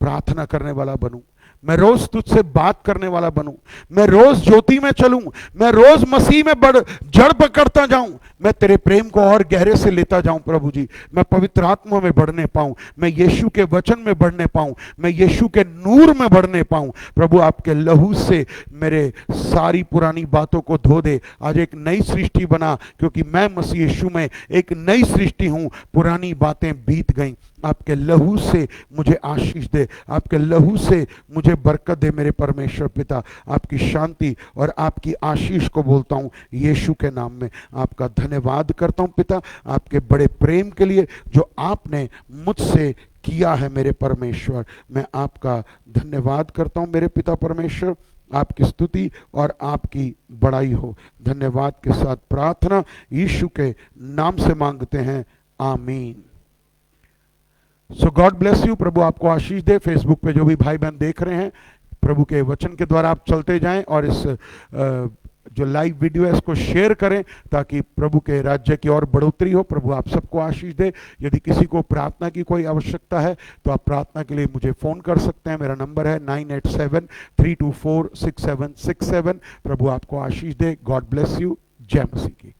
A: प्रार्थना करने वाला बनूं, मैं रोज तुझसे बात करने वाला बनूं, मैं रोज ज्योति में चलूं, मैं रोज मसीह में जड़ पकड़ता जाऊं, मैं तेरे प्रेम को और गहरे से लेता जाऊं। प्रभु जी, मैं पवित्र आत्मा में बढ़ने पाऊं, मैं यीशु के वचन में बढ़ने पाऊं, मैं यीशु के नूर में बढ़ने पाऊं। प्रभु आपके लहू से मेरे सारी पुरानी बातों को धो दे, आज एक नई सृष्टि बना, क्योंकि मैं मसीह यीशु में एक नई सृष्टि हूं। पुरानी बातें बीत गईं, आपके लहू से मुझे आशीष दे, आपके लहू से मुझे बरकत दे। मेरे परमेश्वर पिता, आपकी शांति और आपकी आशीष को बोलता हूं यीशु के नाम में। आपका धन्यवाद करता हूं पिता, आपके बड़े प्रेम के लिए जो आपने मुझसे किया है। मेरे परमेश्वर, मैं आपका धन्यवाद करता हूं मेरे पिता परमेश्वर। आपकी स्तुति और आपकी बड़ाई हो। धन्यवाद के साथ प्रार्थना यीशु के नाम से मांगते हैं, आमीन। सो गॉड ब्लेस यू। प्रभु आपको आशीष दे। फेसबुक पे जो भी भाई बहन देख रहे हैं, प्रभु के वचन के द्वारा आप चलते जाएं, और इस जो लाइव वीडियो है इसको शेयर करें, ताकि प्रभु के राज्य की और बढ़ोतरी हो। प्रभु आप सबको आशीष दे। यदि किसी को प्रार्थना की कोई आवश्यकता है तो आप प्रार्थना के लिए मुझे फ़ोन कर सकते हैं। मेरा नंबर है 9873246767। प्रभु आपको आशीष दे। God bless you. जय मसीह की।